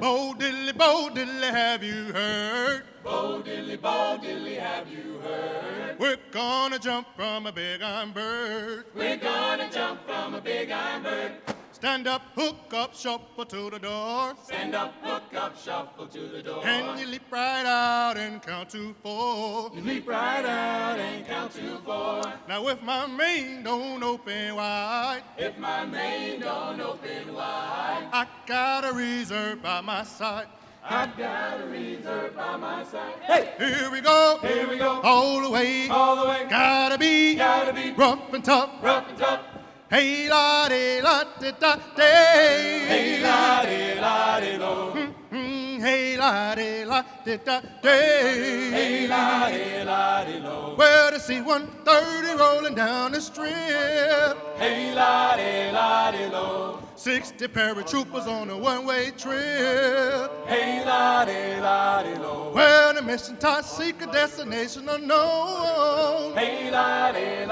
Bo diddly, have you heard? Bo diddly, have you heard? We're gonna jump from a big iron bird. We're gonna jump from a big iron bird. Stand up, hook up, shuffle to the door. Stand up, hook up, shuffle to the door. And you leap right out and count to 4. You leap right out and count to 4. Now if my mane don't open wide, if my mane don't open wide, I got a reserve by my side. I've got a reserve by my side. Hey, here we go, all the way, Gotta be rough and tough, Hey la de la de da day. Hey la de lo. Hey la de la de da day. Hey la de lo. Well, to see 130 rolling down the strip. Hey la de lo. 60 paratroopers on a one-way trip. Hey la de lo. Well, the mission top secret destination unknown. Hey la de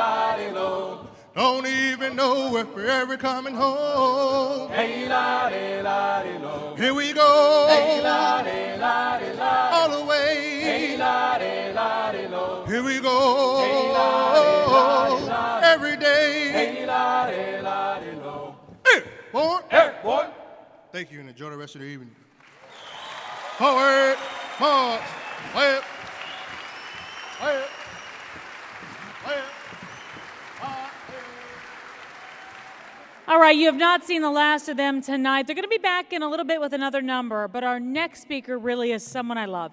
lo. Don't even know if we're ever coming home. Hey la de lo. Here we go. Hey la de la. All the way. Hey la de lo. Here we go. Hey la de la. Every day. Hey la de lo. Airborne. Thank you and enjoy the rest of the evening. Forward, march, way up, way up, way up. All right, you have not seen the last of them tonight. They're going to be back in a little bit with another number, but our next speaker really is someone I love.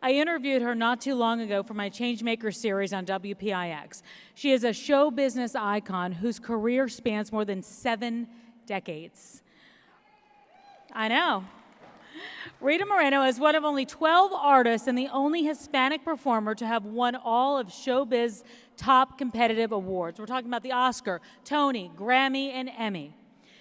I interviewed her not too long ago for my Changemaker series on WPIX. She is a show business icon whose career spans more than 7 decades. I know. Rita Moreno is one of only 12 artists and the only Hispanic performer to have won all of showbiz top competitive awards. We're talking about the Oscar, Tony, Grammy, and Emmy.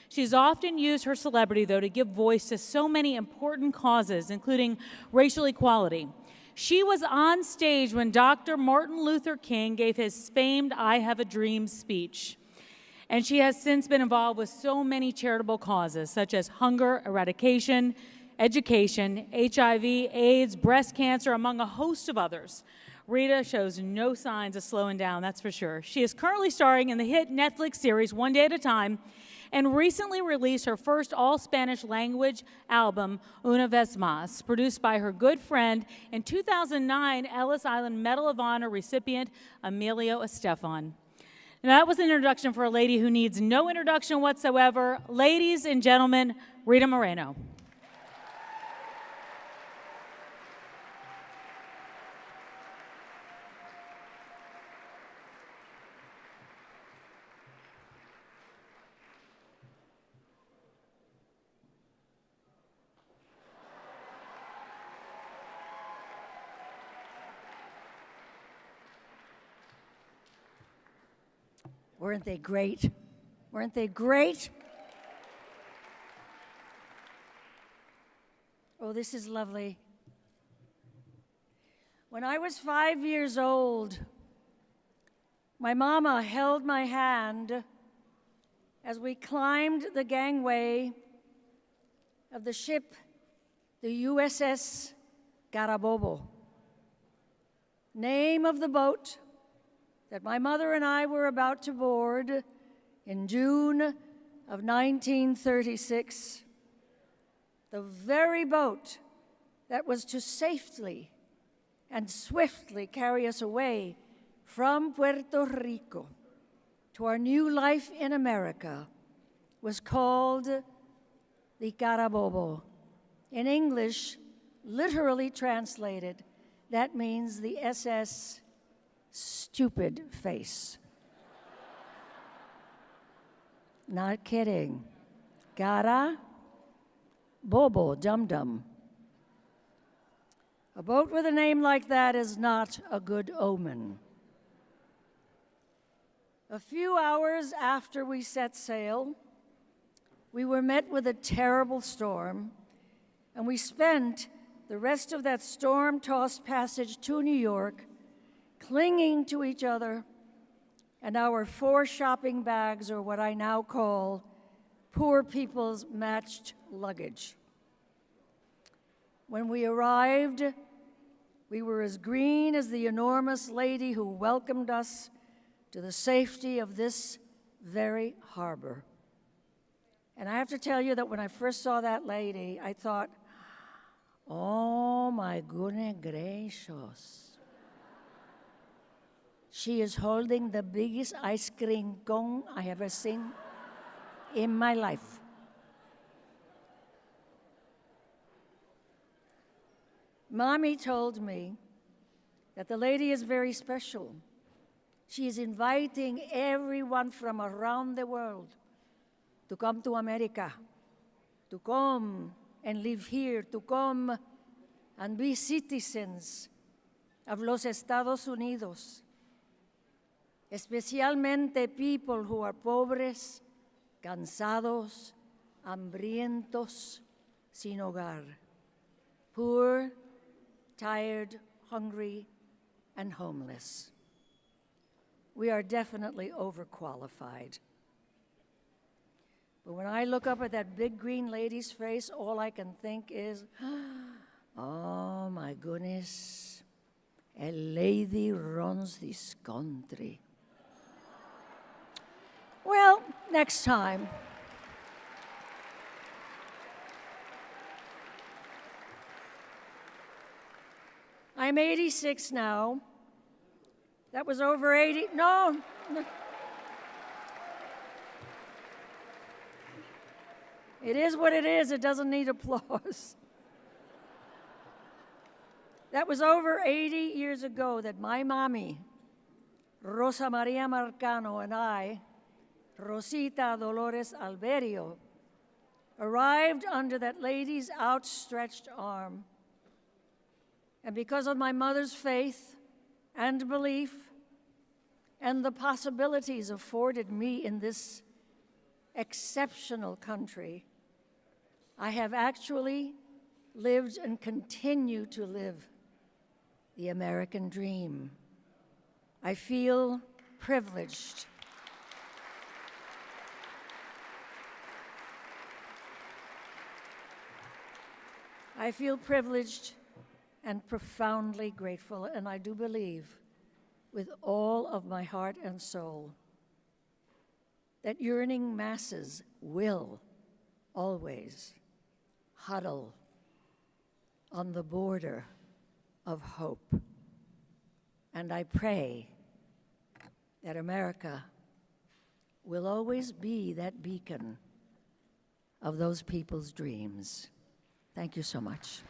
She's often used her celebrity, though, to give voice to so many important causes, including racial equality. She was on stage when Dr. Martin Luther King gave his famed I Have a Dream speech. And she has since been involved with so many charitable causes, such as hunger eradication, education, HIV, AIDS, breast cancer, among a host of others. Rita shows no signs of slowing down, that's for sure. She is currently starring in the hit Netflix series One Day at a Time and recently released her first all-Spanish language album, Una Vez Más, produced by her good friend and 2009 Ellis Island Medal of Honor recipient, Emilio Estefan. Now, that was an introduction for a lady who needs no introduction whatsoever. Ladies and gentlemen, Rita Moreno. Weren't they great? Weren't they great? Oh, this is lovely. When I was 5 years old, my mama held my hand as we climbed the gangway of the ship, the USS Carabobo, name of the boat that my mother and I were about to board in June of 1936, the very boat that was to safely and swiftly carry us away from Puerto Rico to our new life in America, was called the Carabobo. In English, literally translated, that means the SS Stupid Face. Not kidding. Cara Bobo, dum-dum. A boat with a name like that is not a good omen. A few hours after we set sail, we were met with a terrible storm, and we spent the rest of that storm-tossed passage to New York clinging to each other and our 4 shopping bags, or what I now call poor people's matched luggage. When we arrived, we were as green as the enormous lady who welcomed us to the safety of this very harbor. And I have to tell you that when I first saw that lady, I thought, oh my goodness gracious. She is holding the biggest ice cream cone I have ever seen in my life. Mommy told me that the lady is very special. She is inviting everyone from around the world to come to America, to come and live here, to come and be citizens of los Estados Unidos, especialmente people who are pobres, cansados, hambrientos, sin hogar, poor, tired, hungry, and homeless. We are definitely overqualified. But when I look up at that big green lady's face, all I can think is, oh my goodness, a lady runs this country. Well, next time. I'm 86 now. That was over 80. No. It is what it is. It doesn't need applause. That was over 80 years ago that my mommy, Rosa Maria Marcano, and I, Rosita Dolores Alberio, arrived under that lady's outstretched arm. And because of my mother's faith and belief and the possibilities afforded me in this exceptional country, I have actually lived and continue to live the American dream. I feel privileged. I feel privileged and profoundly grateful, and I do believe with all of my heart and soul that yearning masses will always huddle on the border of hope. And I pray that America will always be that beacon of those people's dreams. Thank you so much.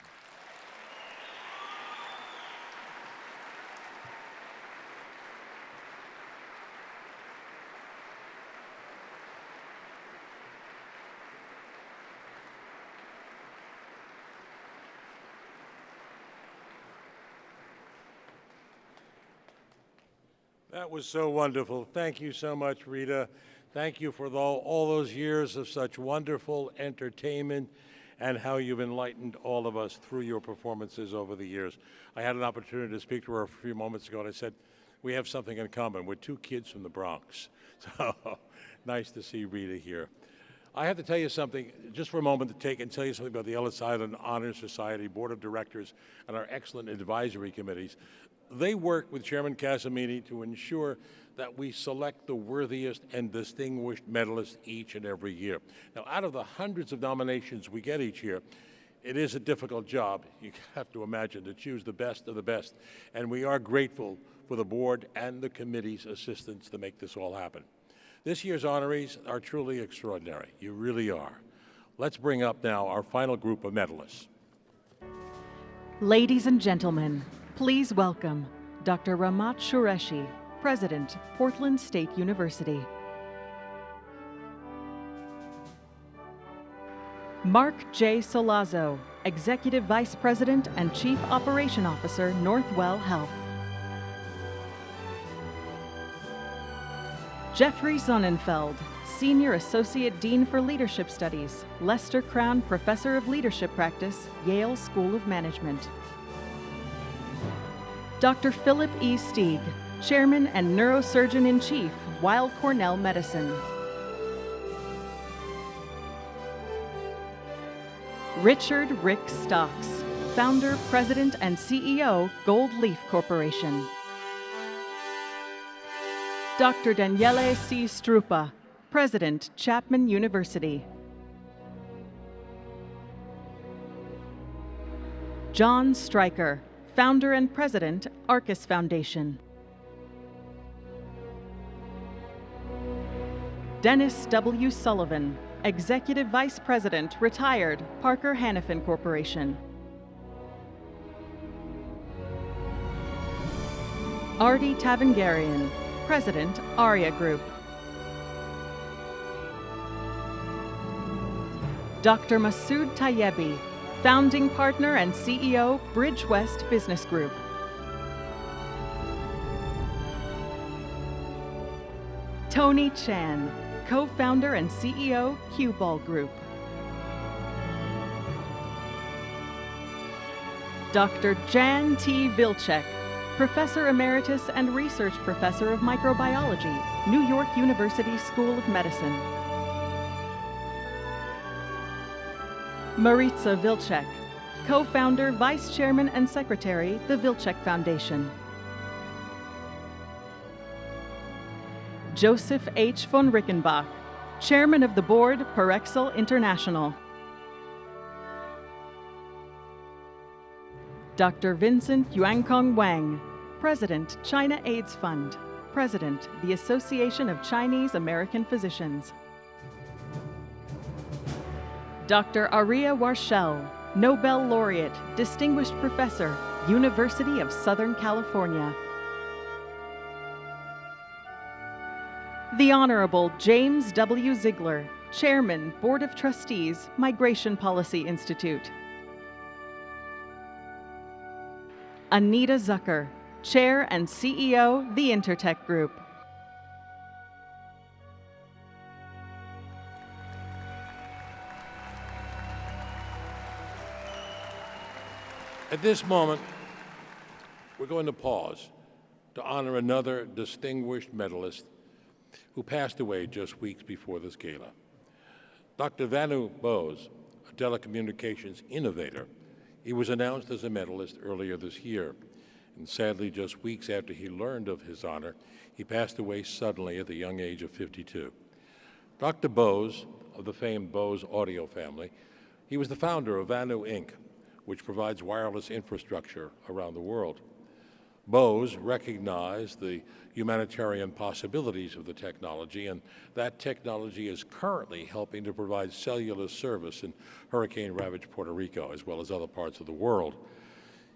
That was so wonderful. Thank you so much, Rita. Thank you for all those years of such wonderful entertainment and how you've enlightened all of us through your performances over the years. I had an opportunity to speak to her a few moments ago, and I said, we have something in common. We're two kids from the Bronx. So nice to see Rita here. I have to tell you something, just for a moment to take and tell you something about the Ellis Island Honors Society, Board of Directors, and our excellent advisory committees. They work with Chairman Casamini to ensure that we select the worthiest and distinguished medalists each and every year. Now, out of the hundreds of nominations we get each year, it is a difficult job, you have to imagine, to choose the best of the best. And we are grateful for the board and the committee's assistance to make this all happen. This year's honorees are truly extraordinary. You really are. Let's bring up now our final group of medalists. Ladies and gentlemen, please welcome Dr. Ramat Shureshi, President, Portland State University. Mark J. Solazzo, Executive Vice President and Chief Operation Officer, Northwell Health. Jeffrey Sonnenfeld, Senior Associate Dean for Leadership Studies, Lester Crown Professor of Leadership Practice, Yale School of Management. Dr. Philip E. Stieg, Chairman and Neurosurgeon-in-Chief, Weill Cornell Medicine. Richard Rick Stocks, Founder, President, and CEO, Gold Leaf Corporation. Dr. Daniele C. Strupa, President, Chapman University. John Stryker, Founder and President, Arcus Foundation. Dennis W. Sullivan, Executive Vice President, Retired, Parker Hannifin Corporation. Artie Tavangarian, President, Aria Group. Dr. Masood Tayebi, Founding Partner and CEO, Bridge West Business Group. Tony Chan, Co-Founder and CEO, Cue Ball Group. Dr. Jan T. Vilcek, Professor Emeritus and Research Professor of Microbiology, New York University School of Medicine. Maritza Vilcek, Co-Founder, Vice Chairman, and Secretary, the Vilcek Foundation. Joseph H. von Rickenbach, Chairman of the Board, Parexel International. Dr. Vincent Yuankong Wang, President, China AIDS Fund, President, the Association of Chinese American Physicians. Dr. Aria Warshel, Nobel Laureate, Distinguished Professor, University of Southern California. The Honorable James W. Ziegler, Chairman, Board of Trustees, Migration Policy Institute. Anita Zucker, Chair and CEO, the Intertech Group. At this moment, we're going to pause to honor another distinguished medalist who passed away just weeks before this gala. Dr. Vanu Bose, a telecommunications innovator, he was announced as a medalist earlier this year, and sadly, just weeks after he learned of his honor, he passed away suddenly at the young age of 52. Dr. Bose, of the famed Bose audio family, he was the founder of Vanu Inc., which provides wireless infrastructure around the world. Bose recognized the humanitarian possibilities of the technology, and that technology is currently helping to provide cellular service in hurricane-ravaged Puerto Rico, as well as other parts of the world.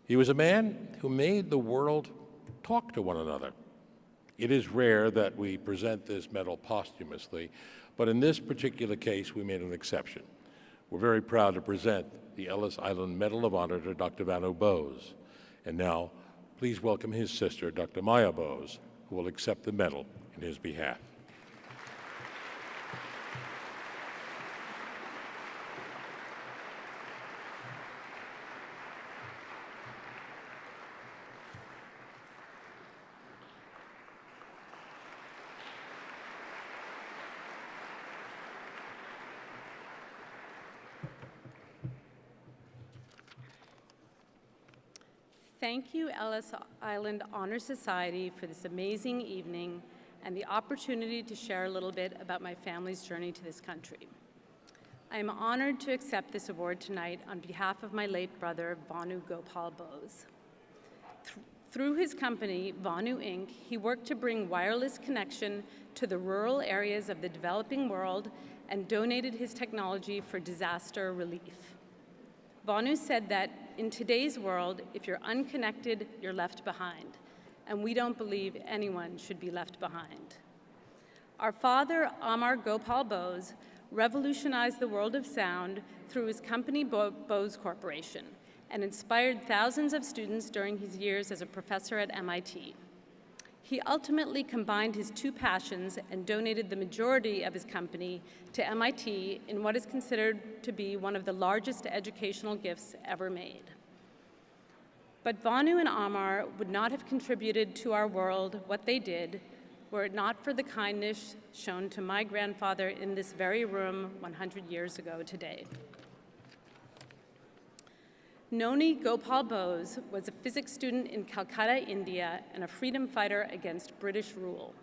He was a man who made the world talk to one another. It is rare that we present this medal posthumously, but in this particular case, we made an exception. We're very proud to present the Ellis Island Medal of Honor to Dr. Vanu Bose. And now, please welcome his sister, Dr. Maya Bose, who will accept the medal in his behalf. Thank you, Ellis Island Honors Society, for this amazing evening and the opportunity to share a little bit about my family's journey to this country. I am honored to accept this award tonight on behalf of my late brother, Vanu Gopal Bose. Through his company, Vanu Inc., he worked to bring wireless connection to the rural areas of the developing world and donated his technology for disaster relief. Vanu said that in today's world, if you're unconnected, you're left behind, and we don't believe anyone should be left behind. Our father, Amar Gopal Bose, revolutionized the world of sound through his company, Bose Corporation, and inspired thousands of students during his years as a professor at MIT. He ultimately combined his two passions and donated the majority of his company to MIT in what is considered to be one of the largest educational gifts ever made. But Vanu and Amar would not have contributed to our world what they did were it not for the kindness shown to my grandfather in this very room 100 years ago today. Noni Gopal Bose was a physics student in Calcutta, India, and a freedom fighter against British rule.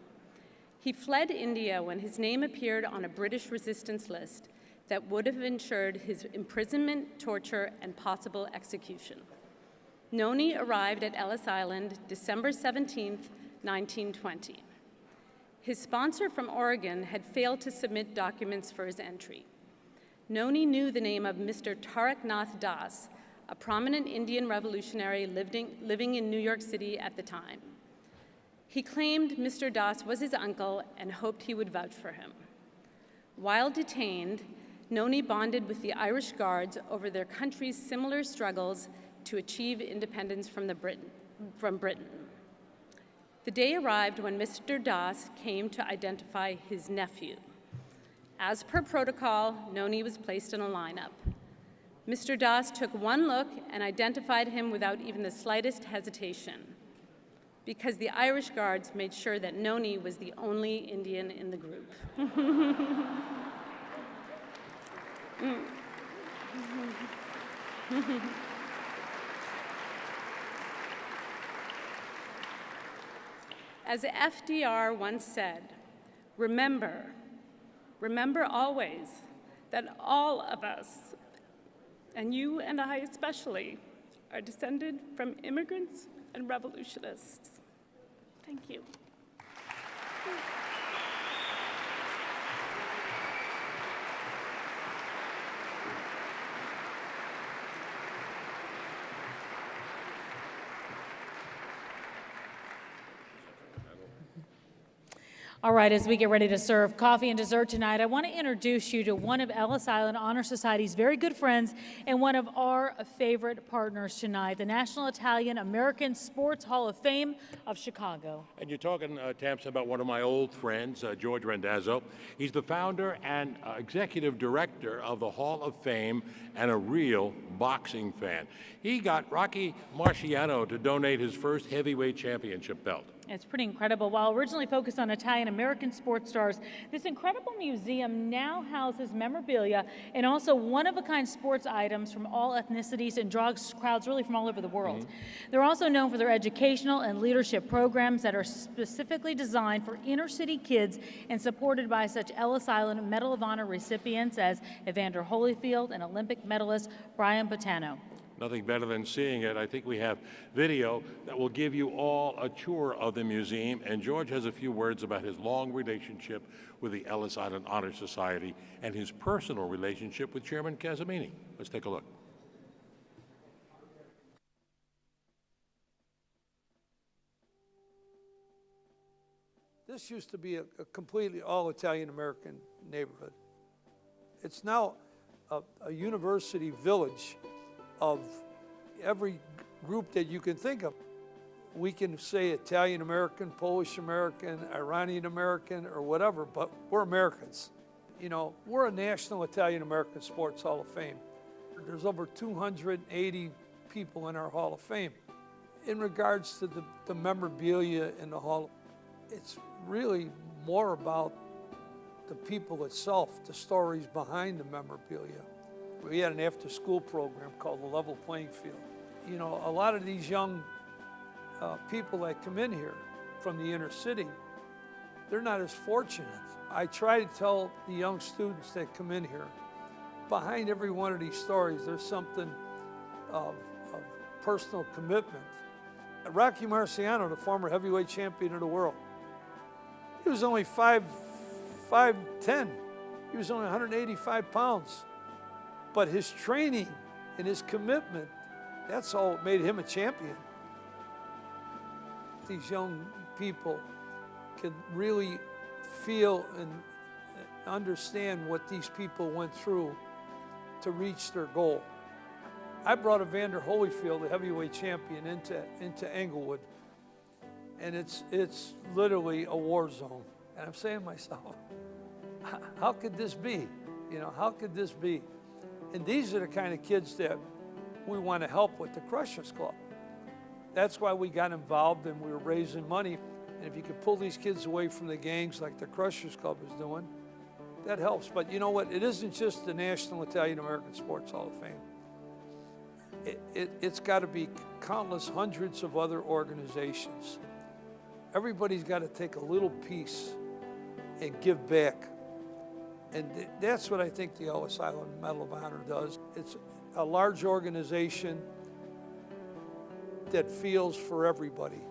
He fled India when his name appeared on a British resistance list that would have ensured his imprisonment, torture, and possible execution. Noni arrived at Ellis Island December 17, 1920. His sponsor from Oregon had failed to submit documents for his entry. Noni knew the name of Mr. Tarak Nath Das, a prominent Indian revolutionary living in New York City at the time. He claimed Mr. Das was his uncle and hoped he would vouch for him. While detained, Noni bonded with the Irish Guards over their country's similar struggles to achieve independence from Britain. The day arrived when Mr. Das came to identify his nephew. As per protocol, Noni was placed in a lineup. Mr. Das took one look and identified him without even the slightest hesitation, because the Irish Guards made sure that Noni was the only Indian in the group. As FDR once said, remember always that all of us, and you and I especially, are descended from immigrants and revolutionists. Thank you. All right, as we get ready to serve coffee and dessert tonight, I want to introduce you to one of Ellis Island Honor Society's very good friends and one of our favorite partners tonight, the National Italian American Sports Hall of Fame of Chicago. And you're talking, Tamsin, about one of my old friends, George Randazzo. He's the founder and executive director of the Hall of Fame and a real boxing fan. He got Rocky Marciano to donate his first heavyweight championship belt. It's pretty incredible. While originally focused on Italian-American sports stars, this incredible museum now houses memorabilia and also one-of-a-kind sports items from all ethnicities and draws crowds really from all over the world. They're also known for their educational and leadership programs that are specifically designed for inner-city kids and supported by such Ellis Island Medal of Honor recipients as Evander Holyfield and Olympic medalist Brian Bottano. Nothing better than seeing it. I think we have video that will give you all a tour of the museum, and George has a few words about his long relationship with the Ellis Island Honors Society and his personal relationship with Chairman Casamini. Let's take a look. This used to be a completely all-Italian-American neighborhood. It's now a university village of every group that you can think of. We can say Italian-American, Polish-American, Iranian-American, or whatever, but we're Americans. You know, we're a National Italian-American Sports Hall of Fame. There's over 280 people in our Hall of Fame. In regards to the memorabilia in the Hall, it's really more about the people itself, the stories behind the memorabilia. We had an after-school program called the Level Playing Field. you know, a lot of these young people that come in here from the inner city, they're not as fortunate. I try to tell the young students that come in here, behind every one of these stories, there's something of personal commitment. Rocky Marciano, the former heavyweight champion of the world, he was only 5'10". He was only 185 pounds. But his training and his commitment, that's all that made him a champion. These young people can really feel and understand what these people went through to reach their goal. I brought Evander Holyfield, the heavyweight champion, into Englewood, and it's literally a war zone. And I'm saying to myself, how could this be? You know, how could this be? And these are the kind of kids that we want to help with the Crushers Club. That's why we got involved and we were raising money. And if you could pull these kids away from the gangs like the Crushers Club is doing, that helps. But you know what? It isn't just the National Italian American Sports Hall of Fame. It's got to be countless hundreds of other organizations. Everybody's got to take a little piece and give back. And that's what I think the Ellis Island Medal of Honor does. It's a large organization that feels for everybody.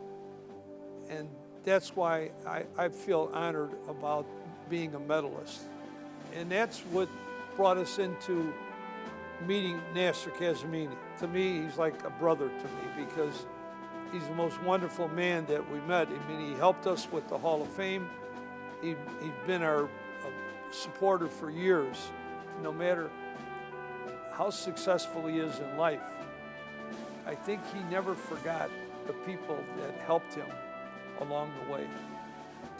And that's why I feel honored about being a medalist. And that's what brought us into meeting Nasser Kazemini. To me, he's like a brother to me because he's the most wonderful man that we met. I mean, he helped us with the Hall of Fame. He'd been our supporter for years. No matter how successful he is in life, I think he never forgot the people that helped him along the way.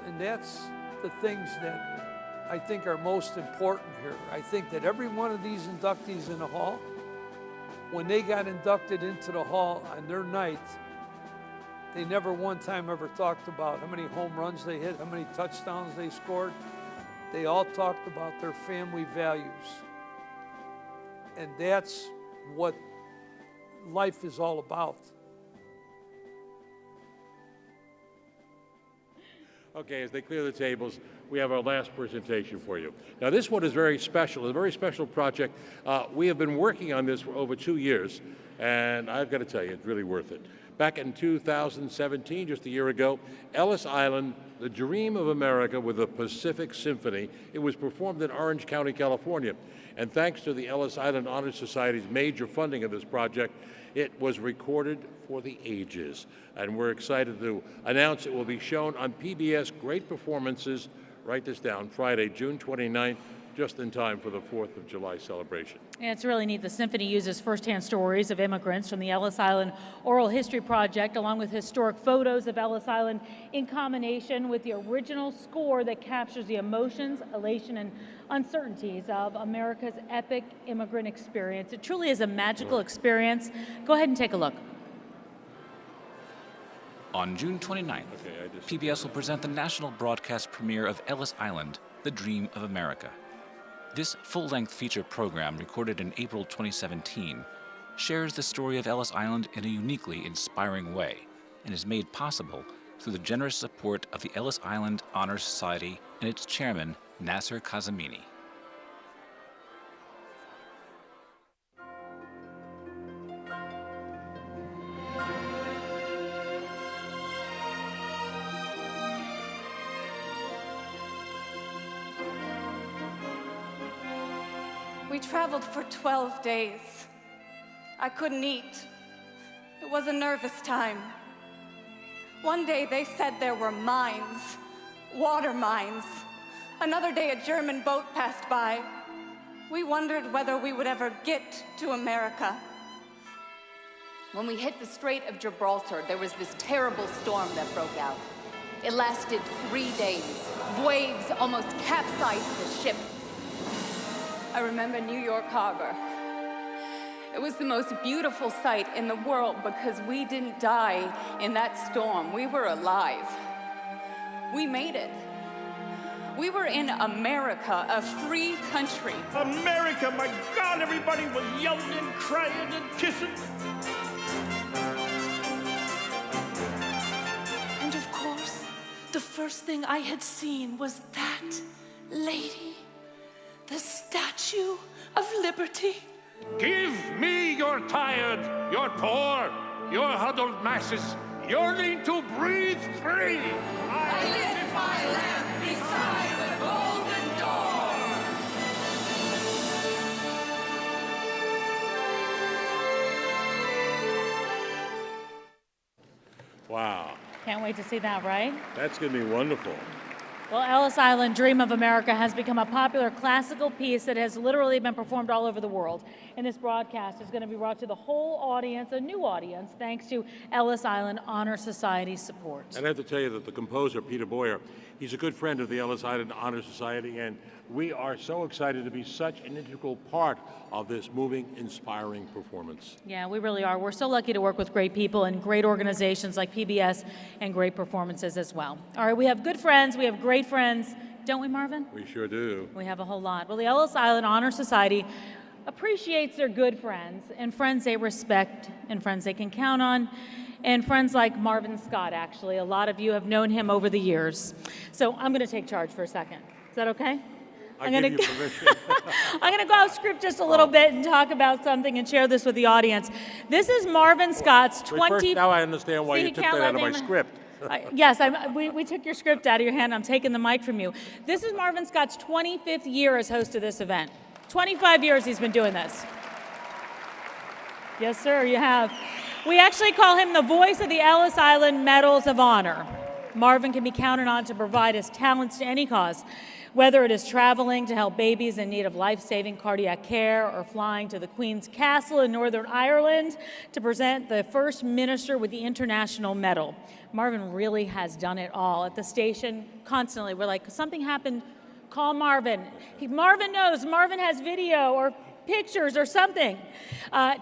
And that's the things that I think are most important here. I think that every one of these inductees in the hall, when they got inducted into the hall on their night, they never one time ever talked about how many home runs they hit, how many touchdowns they scored. They all talked about their family values. And that's what life is all about. Okay, as they clear the tables, we have our last presentation for you. Now, this one is very special, a very special project. We have been working on this for over 2 years, and I've got to tell you, it's really worth it. Back in 2017, just a year ago, Ellis Island, the Dream of America with the Pacific Symphony, it was performed in Orange County, California. And thanks to the Ellis Island Honors Society's major funding of this project, it was recorded for the ages. And we're excited to announce it will be shown on PBS Great Performances, write this down, Friday, June 29th, just in time for the 4th of July celebration. And it's really neat. The symphony uses firsthand stories of immigrants from the Ellis Island Oral History Project, along with historic photos of Ellis Island in combination with the original score that captures the emotions, elation, and uncertainties of America's epic immigrant experience. It truly is a magical experience. Go ahead and take a look. On June 29th, PBS will present the national broadcast premiere of Ellis Island, The Dream of America. This full-length feature program, recorded in April 2017, shares the story of Ellis Island in a uniquely inspiring way and is made possible through the generous support of the Ellis Island Honors Society and its chairman, Nasser Kazemini. We traveled for 12 days. I couldn't eat. It was a nervous time. One day they said there were mines, water mines. Another day a German boat passed by. We wondered whether we would ever get to America. When we hit the Strait of Gibraltar, there was this terrible storm that broke out. It lasted 3 days. Waves almost capsized the ship. I remember New York Harbor. It was the most beautiful sight in the world because we didn't die in that storm. We were alive. We made it. We were in America, a free country. America, my God, everybody was yelling and crying and kissing. first thing I had seen was that lady, the Statue of Liberty. Give me your tired, your poor, your huddled masses, yearning to breathe free. I lift my lamp beside the golden door. Wow. Can't wait to see that, right? That's going to be wonderful. Well, Ellis Island Dream of America has become a popular classical piece that has literally been performed all over the world. And this broadcast is going to be brought to the whole audience, a new audience, thanks to Ellis Island Honors Society support. And I have to tell you that the composer, Peter Boyer, he's a good friend of the Ellis Island Honors Society, and we are so excited to be such an integral part of this moving, inspiring performance. Yeah, we really are. We're so lucky to work with great people and great organizations like PBS and great performances as well. All right, we have good friends, we have great friends, don't we, Marvin? We sure do. We have a whole lot. Well, the Ellis Island Honor Society appreciates their good friends and friends they respect and friends they can count on and friends like Marvin Scott, actually. A lot of you have known him over the years. So I'm going to take charge for a second. Is that okay? I give you permission. I'm going to go off script just a little bit and talk about something and share this with the audience. This is Marvin Scott's 20... First, now I understand why you took that out of my script. Yes, we took your script out of your hand. I'm taking the mic from you. This is Marvin Scott's 25th year as host of this event. 25 years he's been doing this. Yes, sir, you have. We actually call him the voice of the Ellis Island Medals of Honor. Marvin can be counted on to provide his talents to any cause, whether it is traveling to help babies in need of life-saving cardiac care or flying to the Queen's Castle in Northern Ireland to present the first minister with the International Medal. Marvin really has done it all. At the station, constantly, we're like, something happened, call Marvin. Marvin knows, Marvin has video or pictures or something.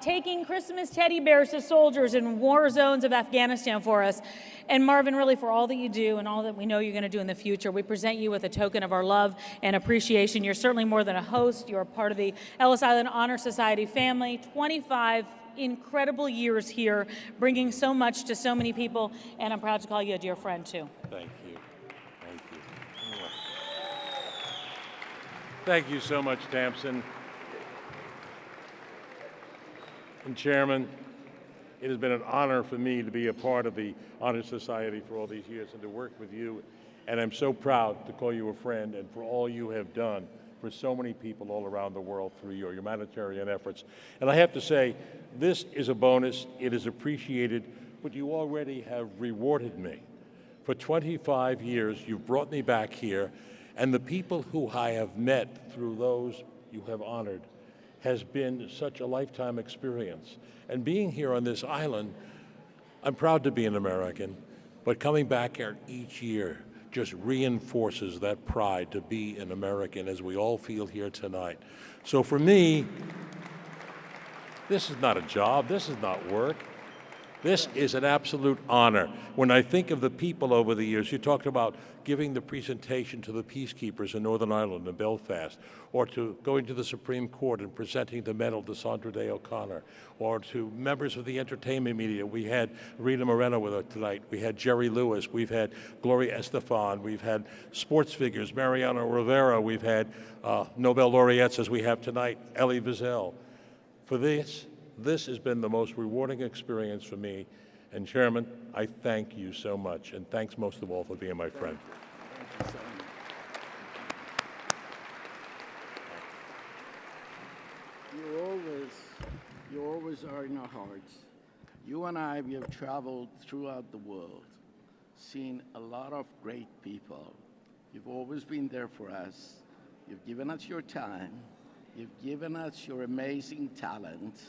Taking Christmas teddy bears to soldiers in war zones of Afghanistan for us. And Marvin, really, for all that you do and all that we know you're going to do in the future, we present you with a token of our love and appreciation. You're certainly more than a host. You're a part of the Ellis Island Honor Society family. 25 incredible years here, bringing so much to so many people, and I'm proud to call you a dear friend, too. Thank you. Thank you. Thank you so much, Tamsin. And Chairman, it has been an honor for me to be a part of the Honor Society for all these years and to work with you. And I'm so proud to call you a friend and for all you have done for so many people all around the world through your humanitarian efforts. And I have to say, this is a bonus. It is appreciated, but you already have rewarded me. For 25 years, you've brought me back here, and the people who I have met through those you have honored has been such a lifetime experience. And being here on this island, I'm proud to be an American, but coming back here each year just reinforces that pride to be an American, as we all feel here tonight. So for me, this is not a job, this is not work. This is an absolute honor. When I think of the people over the years, you talked about giving the presentation to the peacekeepers in Northern Ireland and Belfast, or to going to the Supreme Court and presenting the medal to Sandra Day O'Connor, or to members of the entertainment media. We had Rita Moreno with us tonight. We had Jerry Lewis. We've had Gloria Estefan. We've had sports figures, Mariano Rivera. We've had Nobel laureates, as we have tonight, Elie Wiesel. For this has been the most rewarding experience for me. And Chairman, I thank you so much, and thanks most of all for being my friend. Thank you so much. You always are in our hearts. You and I, we have traveled throughout the world, seen a lot of great people. You've always been there for us. You've given us your time. You've given us your amazing talent.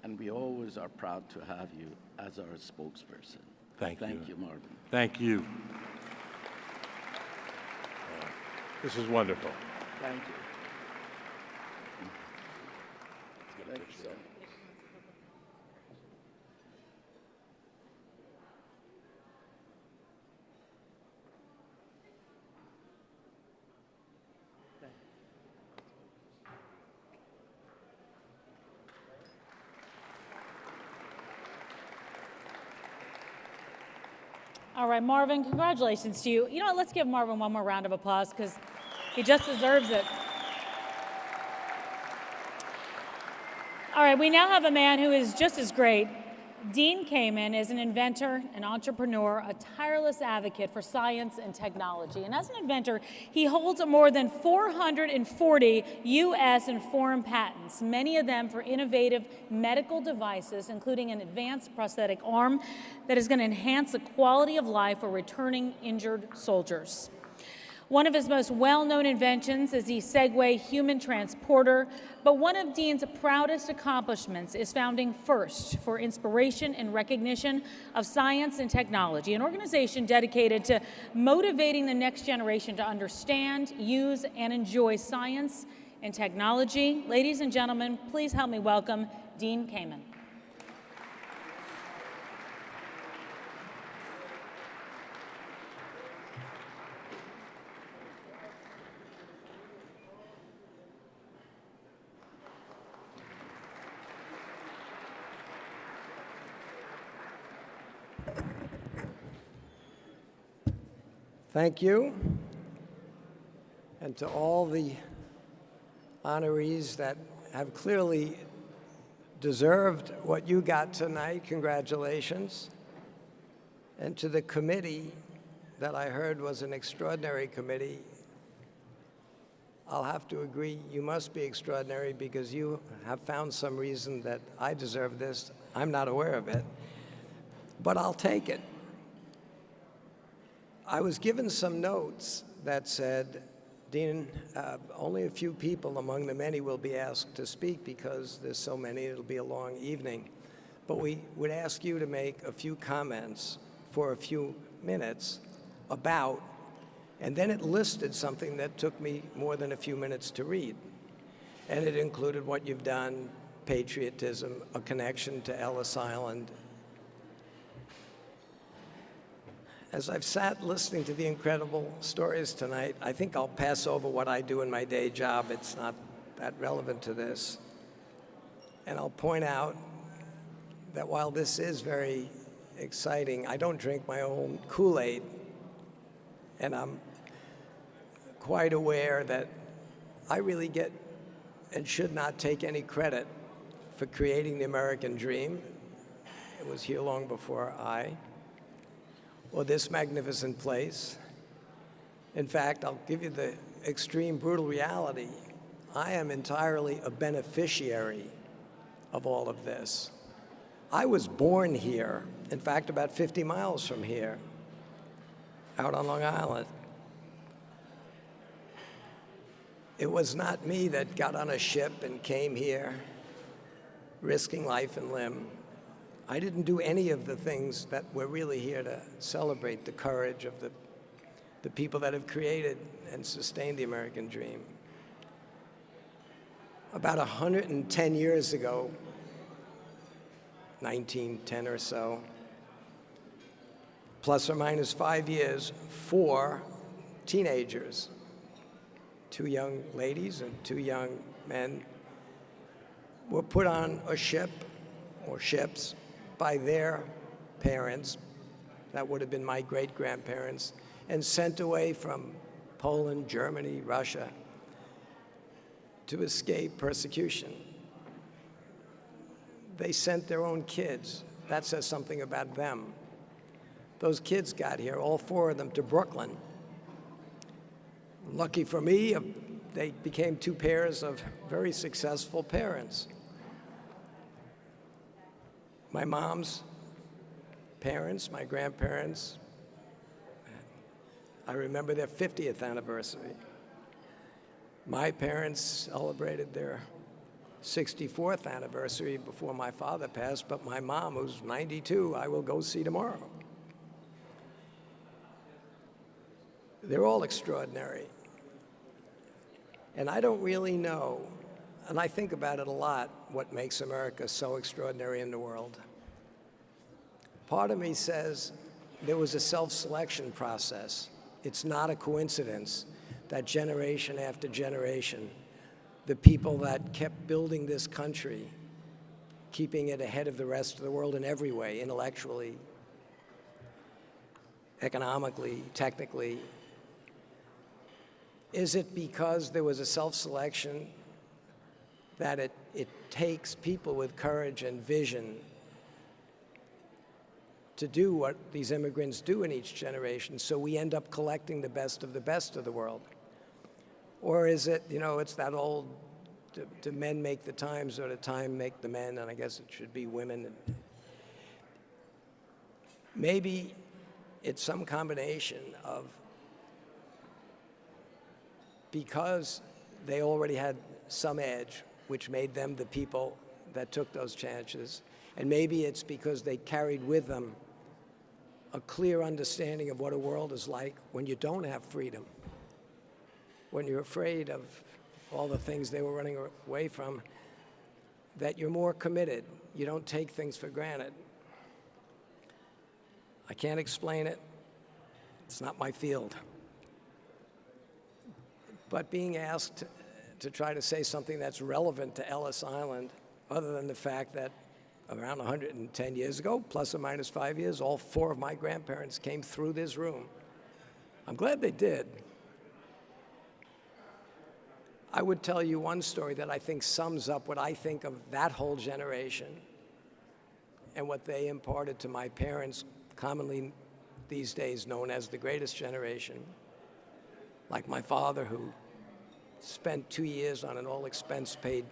And we always are proud to have you as our spokesperson. Thank you. Thank you, Marvin. Thank you. This is wonderful. Thank you. Thank you so much. All right, Marvin, congratulations to you. You know what, let's give Marvin one more round of applause because he just deserves it. All right, we now have a man who is just as great. Dean Kamen is an inventor, an entrepreneur, a tireless advocate for science and technology. And as an inventor, he holds more than 440 U.S. and foreign patents, many of them for innovative medical devices, including an advanced prosthetic arm that is going to enhance the quality of life for returning injured soldiers. One of his most well-known inventions is the Segway human transporter, but one of Dean's proudest accomplishments is founding FIRST for inspiration and recognition of science and technology, an organization dedicated to motivating the next generation to understand, use, and enjoy science and technology. Ladies and gentlemen, please help me welcome Dean Kamen. Thank you. And to all the honorees that have clearly deserved what you got tonight, congratulations. And to the committee that I heard was an extraordinary committee, I'll have to agree, you must be extraordinary because you have found some reason that I deserve this. I'm not aware of it, but I'll take it. I was given some notes that said, Dean, only a few people among the many will be asked to speak because there's so many, it'll be a long evening. But we would ask you to make a few comments for a few minutes about, and then it listed something that took me more than a few minutes to read. And it included what you've done, patriotism, a connection to Ellis Island. As I've sat listening to the incredible stories tonight, I think I'll pass over what I do in my day job. It's not that relevant to this. And I'll point out that while this is very exciting, I don't drink my own Kool-Aid. And I'm quite aware that I really get and should not take any credit for creating the American dream. It was here long before I, or this magnificent place. In fact, I'll give you the extreme, brutal reality. I am entirely a beneficiary of all of this. I was born here, in fact, about 50 miles from here, out on Long Island. It was not me that got on a ship and came here, risking life and limb. I didn't do any of the things that we're really here to celebrate, the courage of the people that have created and sustained the American dream. About 110 years ago, 1910 or so, plus or minus 5 years, 4 teenagers, 2 young ladies and 2 young men, were put on a ship or ships by their parents, that would have been my great-grandparents, and sent away from Poland, Germany, Russia, to escape persecution. They sent their own kids. That says something about them. Those kids got here, all 4 of them, to Brooklyn. Lucky for me, they became 2 pairs of very successful parents. My mom's parents, my grandparents, I remember their 50th anniversary. My parents celebrated their 64th anniversary before my father passed, but my mom, who's 92, I will go see tomorrow. They're all extraordinary. And I don't really know, and I think about it a lot, what makes America so extraordinary in the world. Part of me says there was a self-selection process. It's not a coincidence that generation after generation, the people that kept building this country, keeping it ahead of the rest of the world in every way, intellectually, economically, technically? Is it because there was a self-selection that it takes people with courage and vision to do what these immigrants do in each generation, so we end up collecting the best of the world? Or is it, it's that old, do men make the times or the time make the men, and I guess it should be women. Maybe it's some combination of, because they already had some edge, which made them the people that took those chances, and maybe it's because they carried with them a clear understanding of what a world is like when you don't have freedom, when you're afraid of all the things they were running away from, that you're more committed. You don't take things for granted. I can't explain it. It's not my field. But being asked to try to say something that's relevant to Ellis Island, other than the fact that around 110 years ago, plus or minus 5 years, all 4 of my grandparents came through this room. I'm glad they did. I would tell you one story that I think sums up what I think of that whole generation and what they imparted to my parents, commonly these days known as the greatest generation. Like my father, who spent 2 years on an all-expense-paid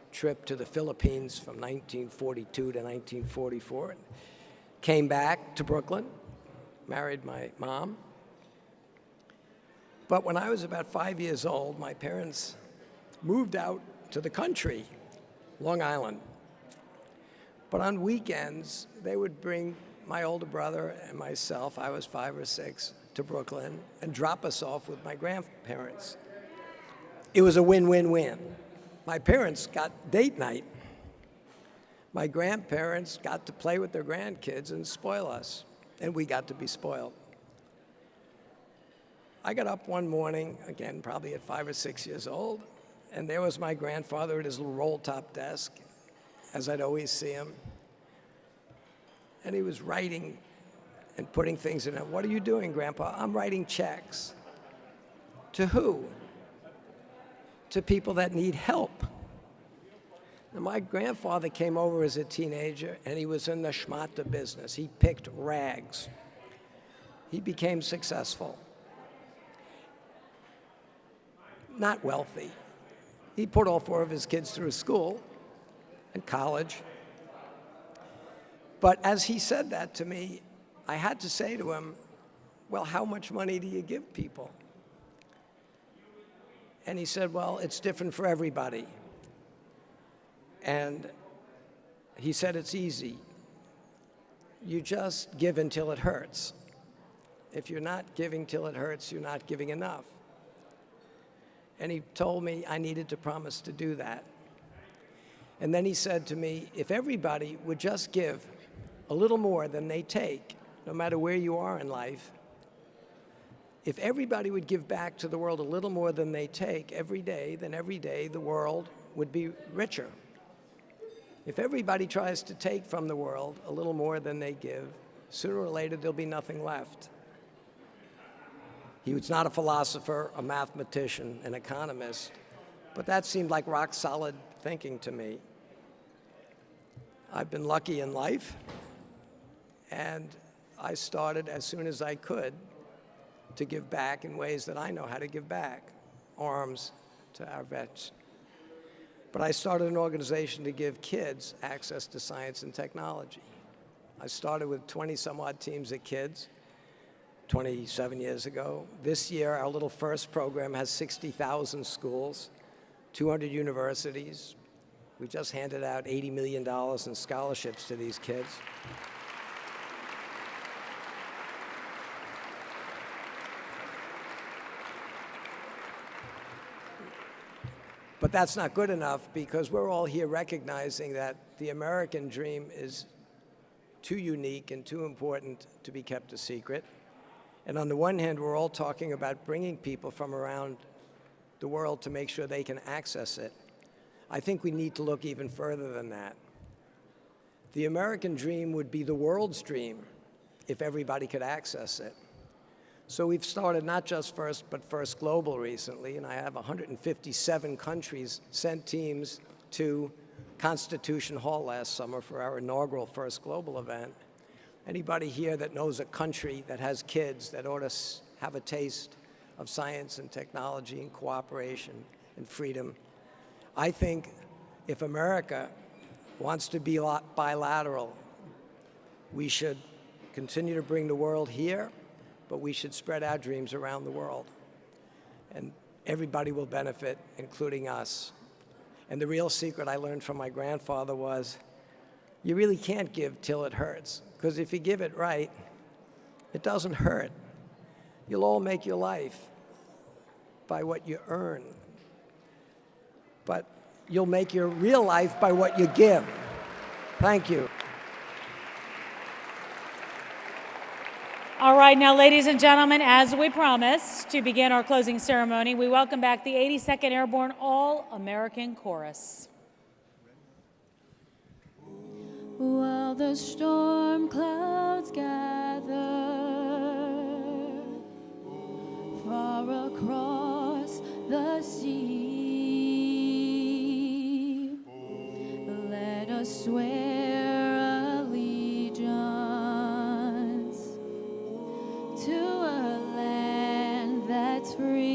trip to the Philippines from 1942 to 1944, and came back to Brooklyn, married my mom. But when I was about 5 years old, my parents moved out to the country, Long Island. But on weekends, they would bring my older brother and myself, I was 5 or 6, to Brooklyn and drop us off with my grandparents. It was a win-win-win. My parents got date night. My grandparents got to play with their grandkids and spoil us, and we got to be spoiled. I got up one morning, again, probably at 5 or 6 years old, and there was my grandfather at his little roll-top desk, as I'd always see him. And he was writing and putting things in it. What are you doing, Grandpa? I'm writing checks. To who? To people that need help. Now, my grandfather came over as a teenager, and he was in the schmata business. He picked rags. He became successful. Not wealthy. He put all 4 of his kids through school and college. But as he said that to me, I had to say to him, well, how much money do you give people? And he said, well, it's different for everybody. And he said, it's easy. You just give until it hurts. If you're not giving till it hurts, you're not giving enough. And he told me I needed to promise to do that. And then he said to me, if everybody would just give a little more than they take, no matter where you are in life, if everybody would give back to the world a little more than they take every day, then every day the world would be richer. If everybody tries to take from the world a little more than they give, sooner or later there'll be nothing left. He was not a philosopher, a mathematician, an economist, but that seemed like rock solid thinking to me. I've been lucky in life, and I started as soon as I could to give back in ways that I know how to give back, arms to our vets. But I started an organization to give kids access to science and technology. I started with 20-some-odd teams of kids 27 years ago. This year, our little first program has 60,000 schools, 200 universities. We just handed out $80 million in scholarships to these kids. But that's not good enough, because we're all here recognizing that the American dream is too unique and too important to be kept a secret. And on the one hand, we're all talking about bringing people from around the world to make sure they can access it. I think we need to look even further than that. The American dream would be the world's dream if everybody could access it. So we've started not just FIRST, but FIRST Global recently, and I have 157 countries sent teams to Constitution Hall last summer for our inaugural FIRST Global event. Anybody here that knows a country that has kids that ought to have a taste of science and technology and cooperation and freedom? I think if America wants to be bilateral, we should continue to bring the world here, but we should spread our dreams around the world. And everybody will benefit, including us. And the real secret I learned from my grandfather was, you really can't give till it hurts, because if you give it right, it doesn't hurt. You'll all make your life by what you earn, but you'll make your real life by what you give. Thank you. All right, now, ladies and gentlemen, as we promised, to begin our closing ceremony, we welcome back the 82nd Airborne All-American Chorus. While the storm clouds gather far across the sea, let us swear allegiance to a land that's free.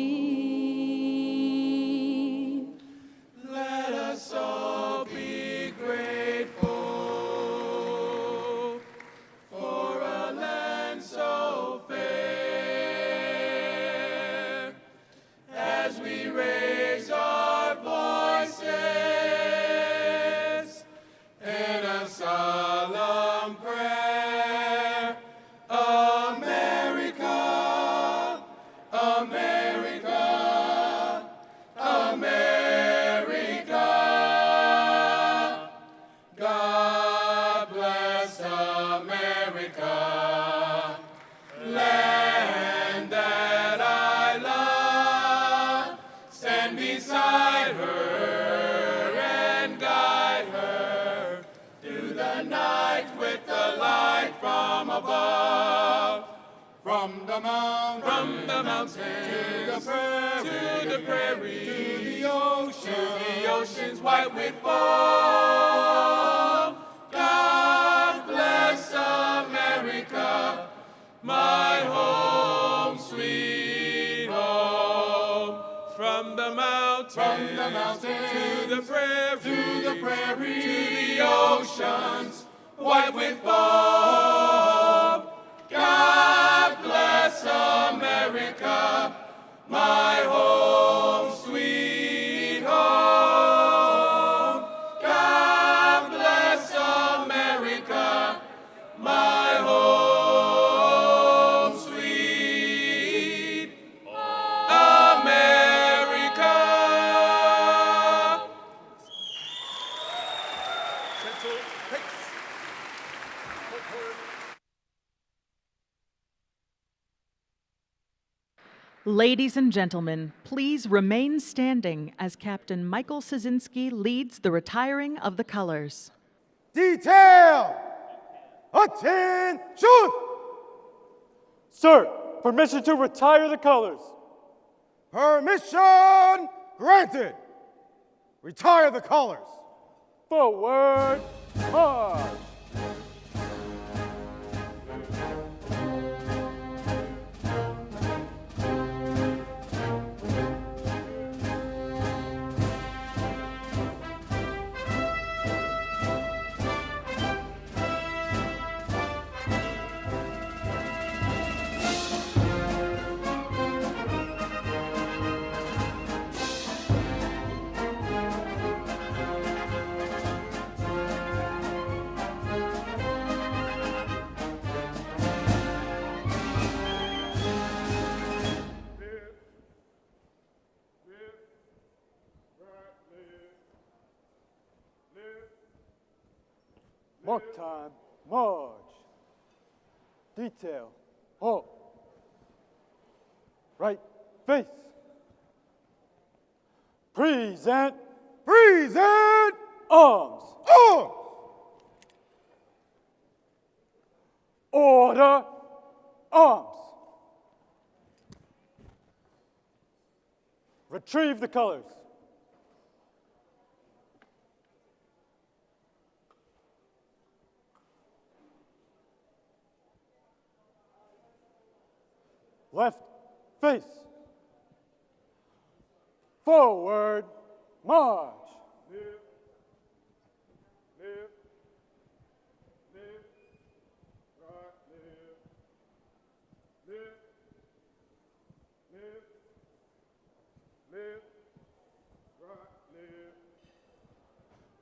Let us all be grateful for a land so fair, as we raise our voices in a solemn prayer. America, America, America. God bless America, land that I love. Stand beside her and guide her through the night with the light from above. From the mountains to the prairie, to the ocean's white with foam. God bless America, my home, sweet home. From the mountains to the prairie, to the oceans white with foam. God bless America, my home, sweet home. God bless America, my home, sweet America. Ladies and gentlemen, please remain standing as Captain Michael Szynski leads the retiring of the colors. Detail! Attention! Sir, permission to retire the colors. Permission granted. Retire the colors. Forward march. Mark time, march. Detail, halt. Right face. Present. Present. Arms. Arms. Order. Arms. Retrieve the colors. Left face. Forward march.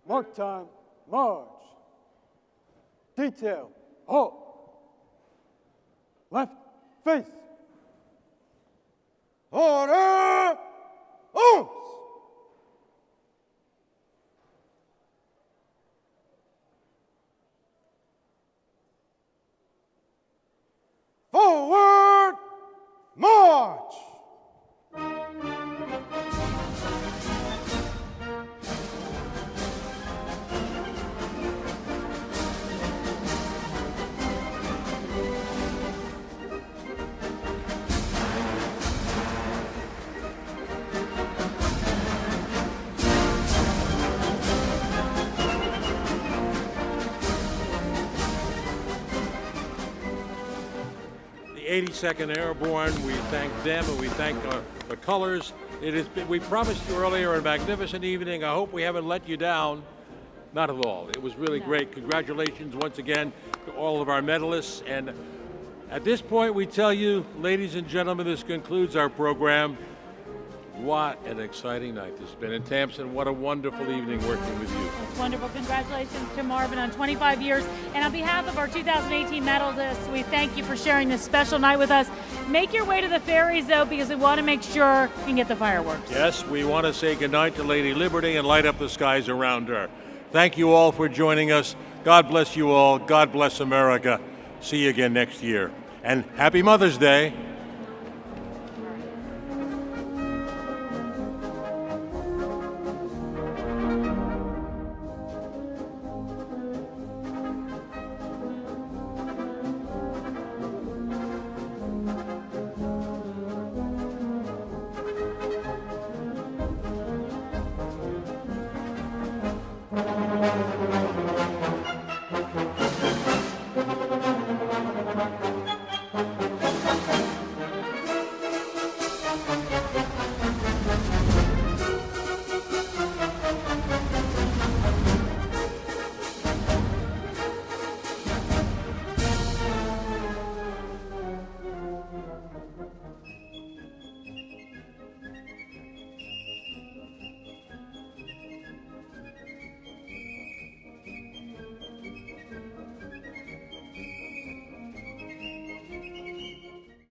Mark time, march. Detail, halt. Left face. Order, arms. Forward, march. The 82nd Airborne, we thank them and we thank the colors. It has been, we promised you earlier, a magnificent evening. I hope we haven't let you down. Not at all. It was really great. Congratulations once again to all of our medalists. And at this point, we tell you, ladies and gentlemen, this concludes our program. What an exciting night this has been. And Tamsin, what a wonderful evening working with you. It's wonderful. Congratulations to Marvin on 25 years. And on behalf of our 2018 medalists, we thank you for sharing this special night with us. Make your way to the ferries, though, because we want to make sure you can get the fireworks. Yes, we want to say goodnight to Lady Liberty and light up the skies around her. Thank you all for joining us. God bless you all. God bless America. See you again next year. And happy Mother's Day.